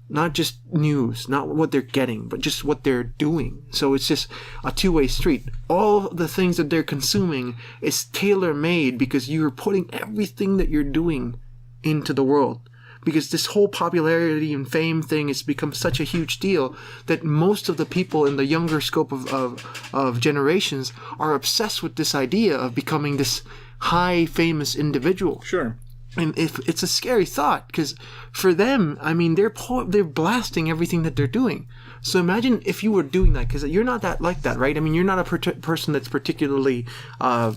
B: Not just news, not what they're getting, but just what they're doing. So it's just a two-way street. All the things that they're consuming is tailor-made because you're putting everything that you're doing into the world. because this whole popularity and fame thing has become such a huge deal that most of the people in the younger scope of generations are obsessed with this idea of becoming this high famous individual.
A: Sure.
B: And if it's a scary thought, because for them, I mean, they're blasting everything that they're doing. So imagine if you were doing that, because you're not that like that, right? I mean, you're not a person that's particularly, I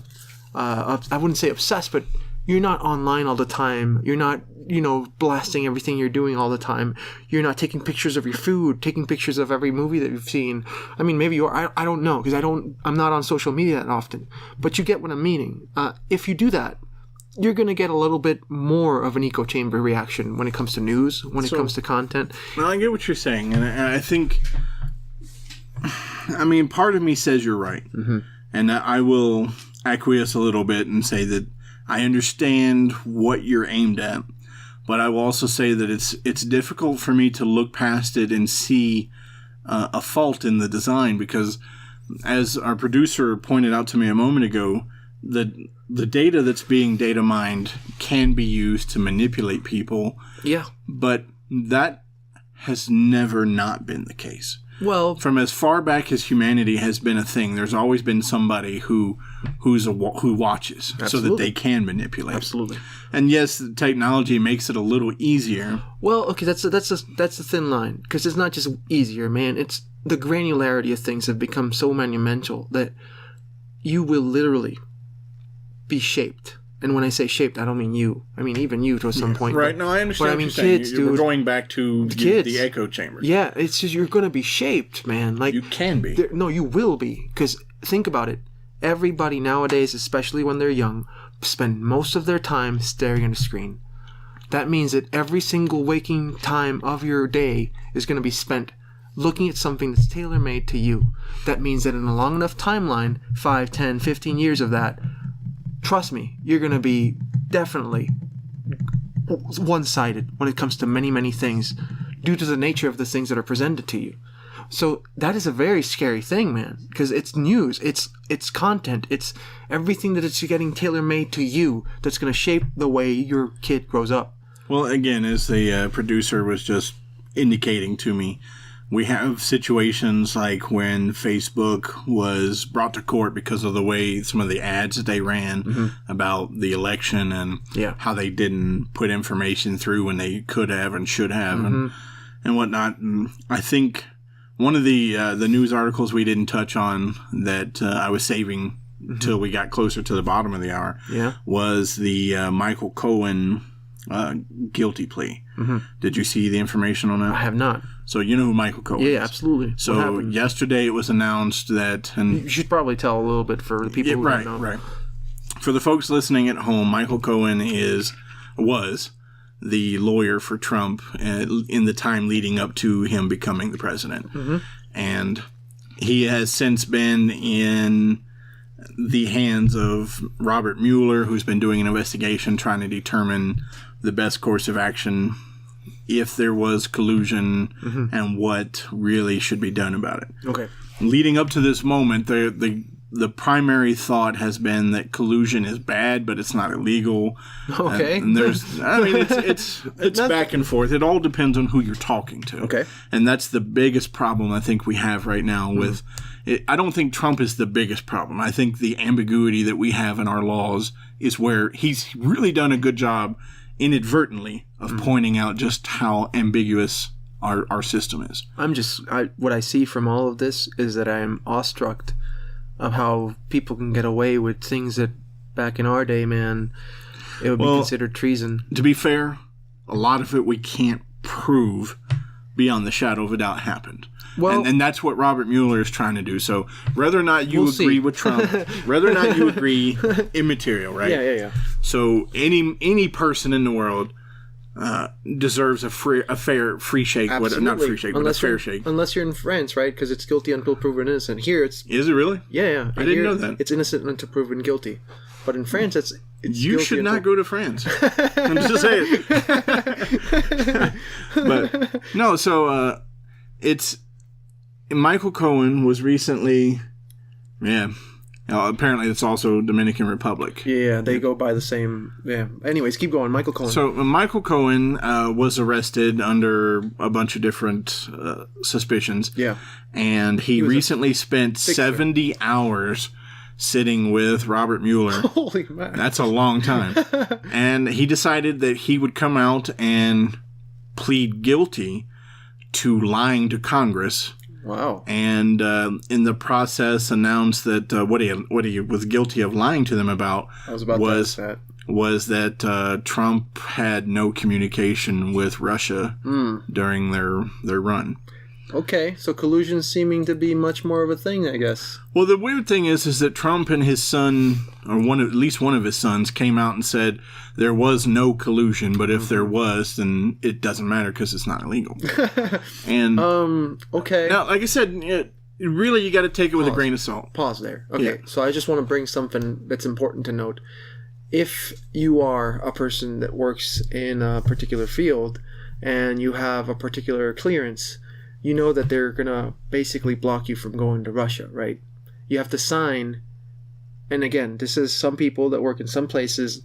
B: wouldn't say obsessed, but you're not online all the time. You're not, blasting everything you're doing all the time. You're not taking pictures of your food, taking pictures of every movie that you've seen. I mean, maybe you are. I don't know, because I'm not on social media that often. But you get what I'm meaning. If you do that, you're going to get a little bit more of an echo chamber reaction when it comes to news, when it comes to content.
A: Well, I get what you're saying, and I think, I mean, part of me says you're right, and I will acquiesce a little bit and say that I understand what you're aimed at, but I will also say that it's difficult for me to look past it and see a fault in the design, because as our producer pointed out to me a moment ago, the data that's being data mined can be used to manipulate people.
B: Yeah.
A: But that has never not been the case.
B: Well,
A: from as far back as humanity has been a thing, there's always been somebody who watches. Absolutely. So that they can manipulate.
B: Absolutely.
A: And yes, the technology makes it a little easier.
B: Well, okay, that's a thin line, because it's not just easier, man. It's the granularity of things have become so monumental that you will literally be shaped. And when I say shaped, I don't mean you. I mean even you to some point.
A: Right. No, I understand.
B: But I mean kids, dude.
A: We're going back to the echo chamber.
B: Yeah, it's just you're going to be shaped, man. Like
A: you can be.
B: No, you will be. Because think about it. Everybody nowadays, especially when they're young, spend most of their time staring at a screen. That means that every single waking time of your day is going to be spent looking at something that's tailor-made to you. That means that in a long enough timeline, 5, 10, 15 years of that, trust me, you're going to be definitely one-sided when it comes to many, many things due to the nature of the things that are presented to you. So that is a very scary thing, man, because it's news, it's content, it's everything that it's getting tailor-made to you that's going to shape the way your kid grows up.
A: Well, again, as the producer was just indicating to me, we have situations like when Facebook was brought to court because of the way some of the ads that they ran about the election and how they didn't put information through when they could have and should have and whatnot. And I think one of the news articles we didn't touch on that I was saving till we got closer to the bottom of the hour was the Michael Cohen guilty plea. Did you see the information on that?
B: I have not.
A: So you know who Michael Cohen is?
B: Yeah, absolutely.
A: So yesterday it was announced that... And
B: you should probably tell a little bit for the people who don't know.
A: Right. For the folks listening at home, Michael Cohen was the lawyer for Trump in the time leading up to him becoming the president. And he has since been in the hands of Robert Mueller, who's been doing an investigation trying to determine the best course of action if there was collusion and what really should be done about it. Okay. Leading up to this moment, the primary thought has been that collusion is bad, but it's not illegal. Okay. And there's, I mean, it's back and forth. It all depends on who you're talking to. Okay. And that's the biggest problem I think we have right now with it. I don't think Trump is the biggest problem. I think the ambiguity that we have in our laws is where he's really done a good job inadvertently of pointing out just how ambiguous our system is.
B: What I see from all of this is that I am awestruck of how people can get away with things that back in our day, man, it would be considered treason.
A: To be fair, a lot of it we can't prove beyond the shadow of a doubt happened. Well, and that's what Robert Mueller is trying to do. So whether or not you agree with Trump, whether or not you agree, immaterial, right?
B: Yeah.
A: So any person in the world deserves a fair free shake.
B: Absolutely.
A: Not free shake, but a fair shake.
B: Unless you're in France, right? Because it's guilty until proven innocent. Here it's...
A: Is it really?
B: Yeah.
A: I didn't know that.
B: It's innocent until proven guilty. But in France, it's
A: you should not go to France. I'm just saying. But no, so it's... Michael Cohen was recently... Yeah. Apparently, it's also Dominican Republic.
B: Yeah, they go by the same. Yeah. Anyways, keep going. Michael Cohen.
A: So Michael Cohen was arrested under a bunch of different suspicions.
B: Yeah.
A: And he recently spent 70 hours sitting with Robert Mueller.
B: Holy man.
A: That's a long time. And he decided that he would come out and plead guilty to lying to Congress.
B: Wow.
A: And in the process announced that what he was guilty of lying to them about was that Trump had no communication with Russia during their run.
B: Okay, so collusion seeming to be much more of a thing, I guess.
A: Well, the weird thing is that Trump and his son, or at least one of his sons, came out and said there was no collusion, but if there was, then it doesn't matter because it's not illegal. And
B: okay.
A: Now, like I said, really you got to take it with a grain of salt.
B: Pause there. Okay, so I just want to bring something that's important to note. If you are a person that works in a particular field and you have a particular clearance, you know that they're going to basically block you from going to Russia, right? You have to sign, and again, this is some people that work in some places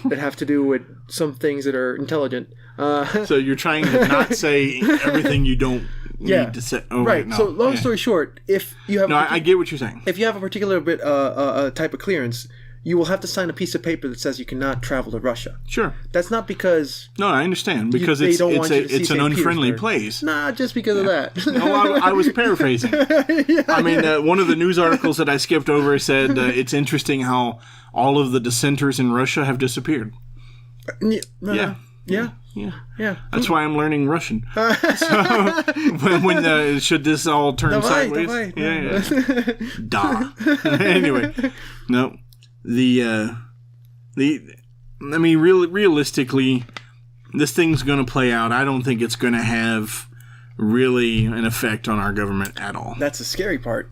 B: that have to do with some things that are intelligent.
A: So you're trying to not say everything you don't need to say. Oh,
B: right.
A: No.
B: So long story short, if you have
A: I get what you're saying.
B: If you have a particular bit type of clearance, you will have to sign a piece of paper that says you cannot travel to Russia.
A: Sure.
B: That's not because...
A: No, I understand. Because it's an unfriendly place.
B: Nah, just because of that.
A: No, I was paraphrasing. I mean, one of the news articles that I skipped over said it's interesting how all of the dissenters in Russia have disappeared.
B: Yeah.
A: That's why I'm learning Russian. So when should this all turn sideways?
B: Давай.
A: Da. Anyway, no. Realistically, this thing's going to play out. I don't think it's going to have really an effect on our government at all.
B: That's the scary part.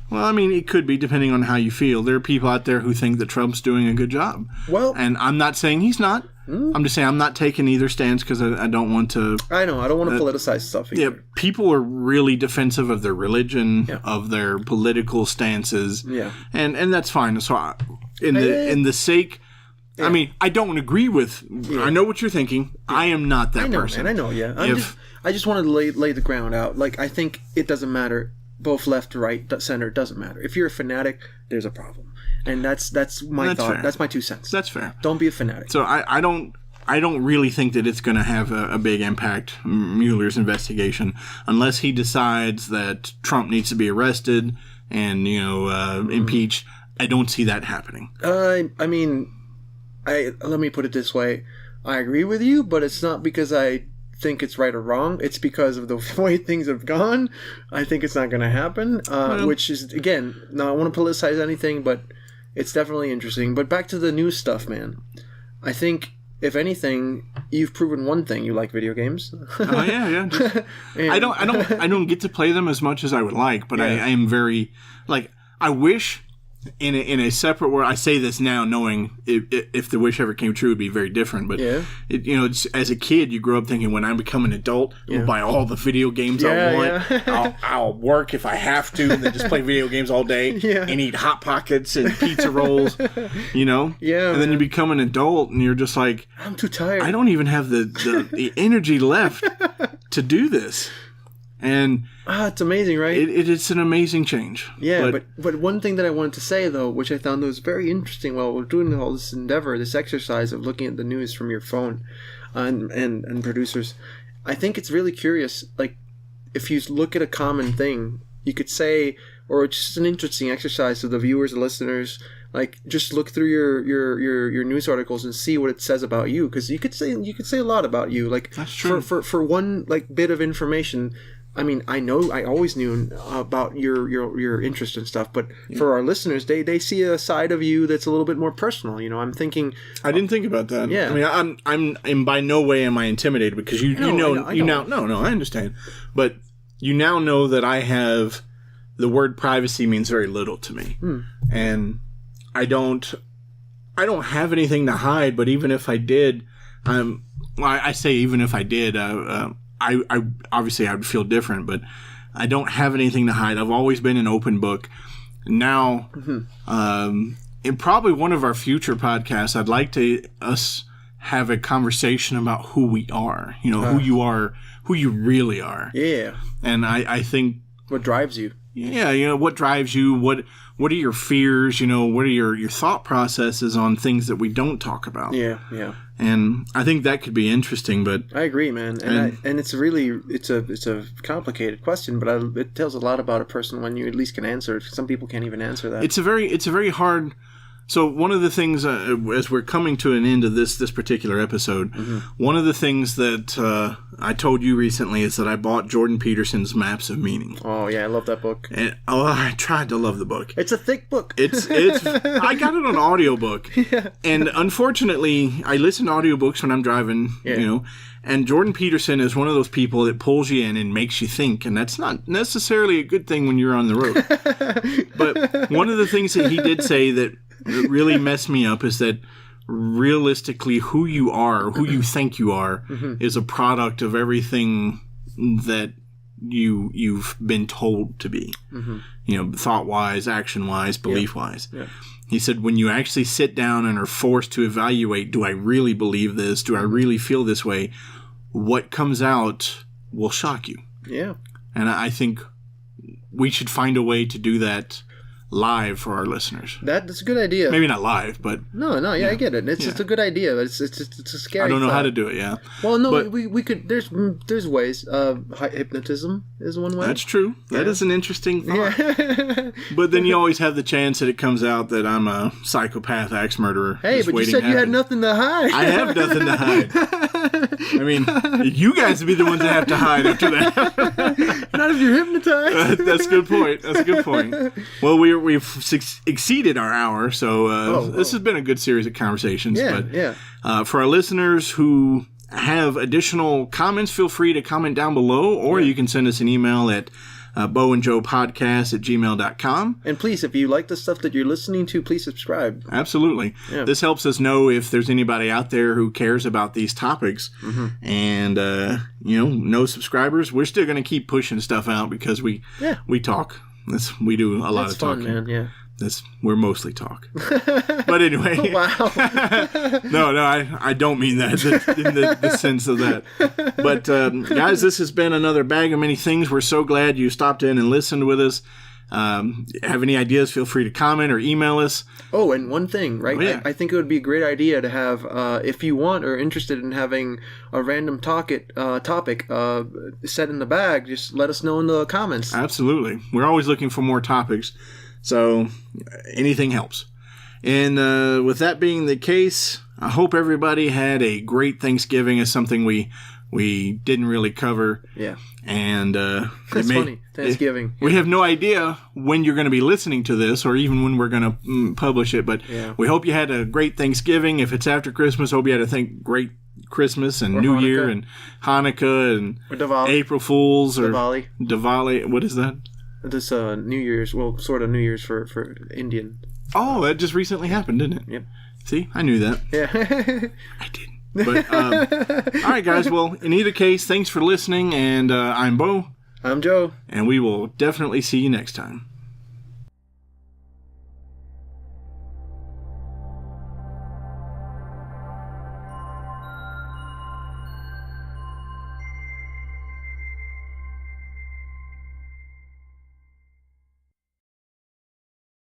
A: Well, I mean, it could be depending on how you feel. There are people out there who think that Trump's doing a good job.
B: Well,
A: and I'm not saying he's not. I'm just saying I'm not taking either stance because I don't want to...
B: I know. I don't want to politicize stuff either.
A: Yeah, people are really defensive of their religion, of their political stances. Yeah. And that's fine. So in the sake... Yeah. I mean, I don't agree with... Yeah. I know what you're thinking. Yeah. I am not that person.
B: Man, I know, I just wanted to lay the ground out. Like, I think it doesn't matter. Both left, right, center, it doesn't matter. If you're a fanatic, there's a problem. And that's my thought. Fair. That's my 2 cents.
A: That's fair.
B: Don't be a fanatic.
A: So I don't really think that it's going to have a big impact, Mueller's investigation, unless he decides that Trump needs to be arrested and, impeached. I don't see that happening.
B: I mean, let me put it this way. I agree with you, but it's not because I think it's right or wrong. It's because of the way things have gone. I think it's not going to happen, which is, again, no, I want to politicize anything, but it's definitely interesting. But back to the news stuff, man. I think, if anything, you've proven one thing: you like video games.
A: Oh yeah. I don't get to play them as much as I would like, but I am very I wish. In a separate world, I say this now knowing if the wish ever came true, it would be very different. But, as a kid, you grow up thinking, when I become an adult, I'll buy all the video games I want. Yeah. I'll work if I have to and then just play video games all day and eat Hot Pockets and pizza rolls, Yeah, and then you become an adult and you're just like,
B: I'm too tired.
A: I don't even have the energy left to do this. And
B: it's amazing, right?
A: It's an amazing change.
B: Yeah, but one thing that I wanted to say, though, which I found was very interesting while we're doing all this endeavor, this exercise of looking at the news from your phone and producers, I think it's really curious. Like, if you look at a common thing, you could say, or it's just an interesting exercise to the viewers and listeners, like, just look through your news articles and see what it says about you, because you could say a lot about you. Like,
A: that's true.
B: For one bit of information. I mean, I always knew about your interest and stuff, but for our listeners, they see a side of you that's a little bit more personal. I'm thinking.
A: I didn't think about that. Yeah. I mean, I'm by no way am I intimidated because you now. No, I understand, but you now know that I have the word privacy means very little to me, and I don't have anything to hide. But even if I did, I say even if I did. I obviously I would feel different, but I don't have anything to hide. I've always been an open book. Now, in probably one of our future podcasts, I'd like us have a conversation about who we are. You know, who you are, who you really are.
B: Yeah.
A: And I think...
B: What drives you?
A: Yeah, you know, what drives you? What are your fears? You know, what are your thought processes on things that we don't talk about?
B: Yeah.
A: And I think that could be interesting, but...
B: I agree, man. And it's a complicated question, but it tells a lot about a person when you at least can answer it. Some people can't even answer that.
A: It's a very hard... So one of the things, as we're coming to an end of this particular episode, one of the things that I told you recently is that I bought Jordan Peterson's Maps of Meaning.
B: Oh yeah, I love that book.
A: And, I tried to love the book.
B: It's a thick book.
A: It's I got it on audiobook. Yeah. And unfortunately, I listen to audiobooks when I'm driving, you know. And Jordan Peterson is one of those people that pulls you in and makes you think, and that's not necessarily a good thing when you're on the road. But one of the things that he did say that really messed me up is that realistically who you are, who you think you are, is a product of everything that you've been told to be. You know, thought-wise, action-wise, belief-wise. Yeah. He said when you actually sit down and are forced to evaluate, do I really believe this? Do I really feel this way? What comes out will shock you. Yeah. And I think we should find a way to do that live for our listeners.
B: That's a good idea.
A: Maybe not live, but... No,
B: I get it. It's a good idea. It's a scary
A: I don't know
B: thought.
A: how to do it, yeah.
B: Well, no, but we could... There's ways. Hypnotism is one way.
A: That's true. Yeah. That is an interesting thought. Yeah. But then you always have the chance that it comes out that I'm a psychopath axe murderer.
B: Hey, but you said you had nothing to hide.
A: I have nothing to hide. I mean, you guys would be the ones that have to hide after that.
B: Not if you're hypnotized.
A: That's a good point. That's a good point. Well, we've exceeded our hour, so this has been a good series of conversations. For our listeners who have additional comments, feel free to comment down below, or you can send us an email at Bo&Joe podcast at gmail.com.
B: And please, if you like the stuff that you're listening to, please subscribe.
A: Absolutely. Yeah. This helps us know if there's anybody out there who cares about these topics. And, no subscribers. We're still going to keep pushing stuff out because we talk. We do a lot of talking. Fun, man. Yeah. We're mostly talk. But anyway.
B: Wow.
A: No, I don't mean that in the sense of that. But, guys, this has been another Bag of Many Things. We're so glad you stopped in and listened with us. Have any ideas, feel free to comment or email us.
B: Oh, and one thing, right? I think it would be a great idea to have, if you want or interested in having a random topic set in the bag, just let us know in the comments.
A: Absolutely. We're always looking for more topics. So anything helps. And with that being the case, I hope everybody had a great Thanksgiving. Is something we didn't really cover. Yeah. And
B: that's funny. Thanksgiving.
A: We have no idea when you're going to be listening to this or even when we're going to publish it. But we hope you had a great Thanksgiving. If it's after Christmas, hope you had a great Christmas and New Year and Hanukkah and April Fools or Diwali. What is that?
B: This New Year's, well, sort of New Year's for Indian.
A: Oh, that just recently happened, didn't it?
B: Yep.
A: See, I knew that.
B: Yeah.
A: I didn't. But, all right, guys. Well, in either case, thanks for listening. And I'm Bo.
B: I'm Joe.
A: And we will definitely see you next time.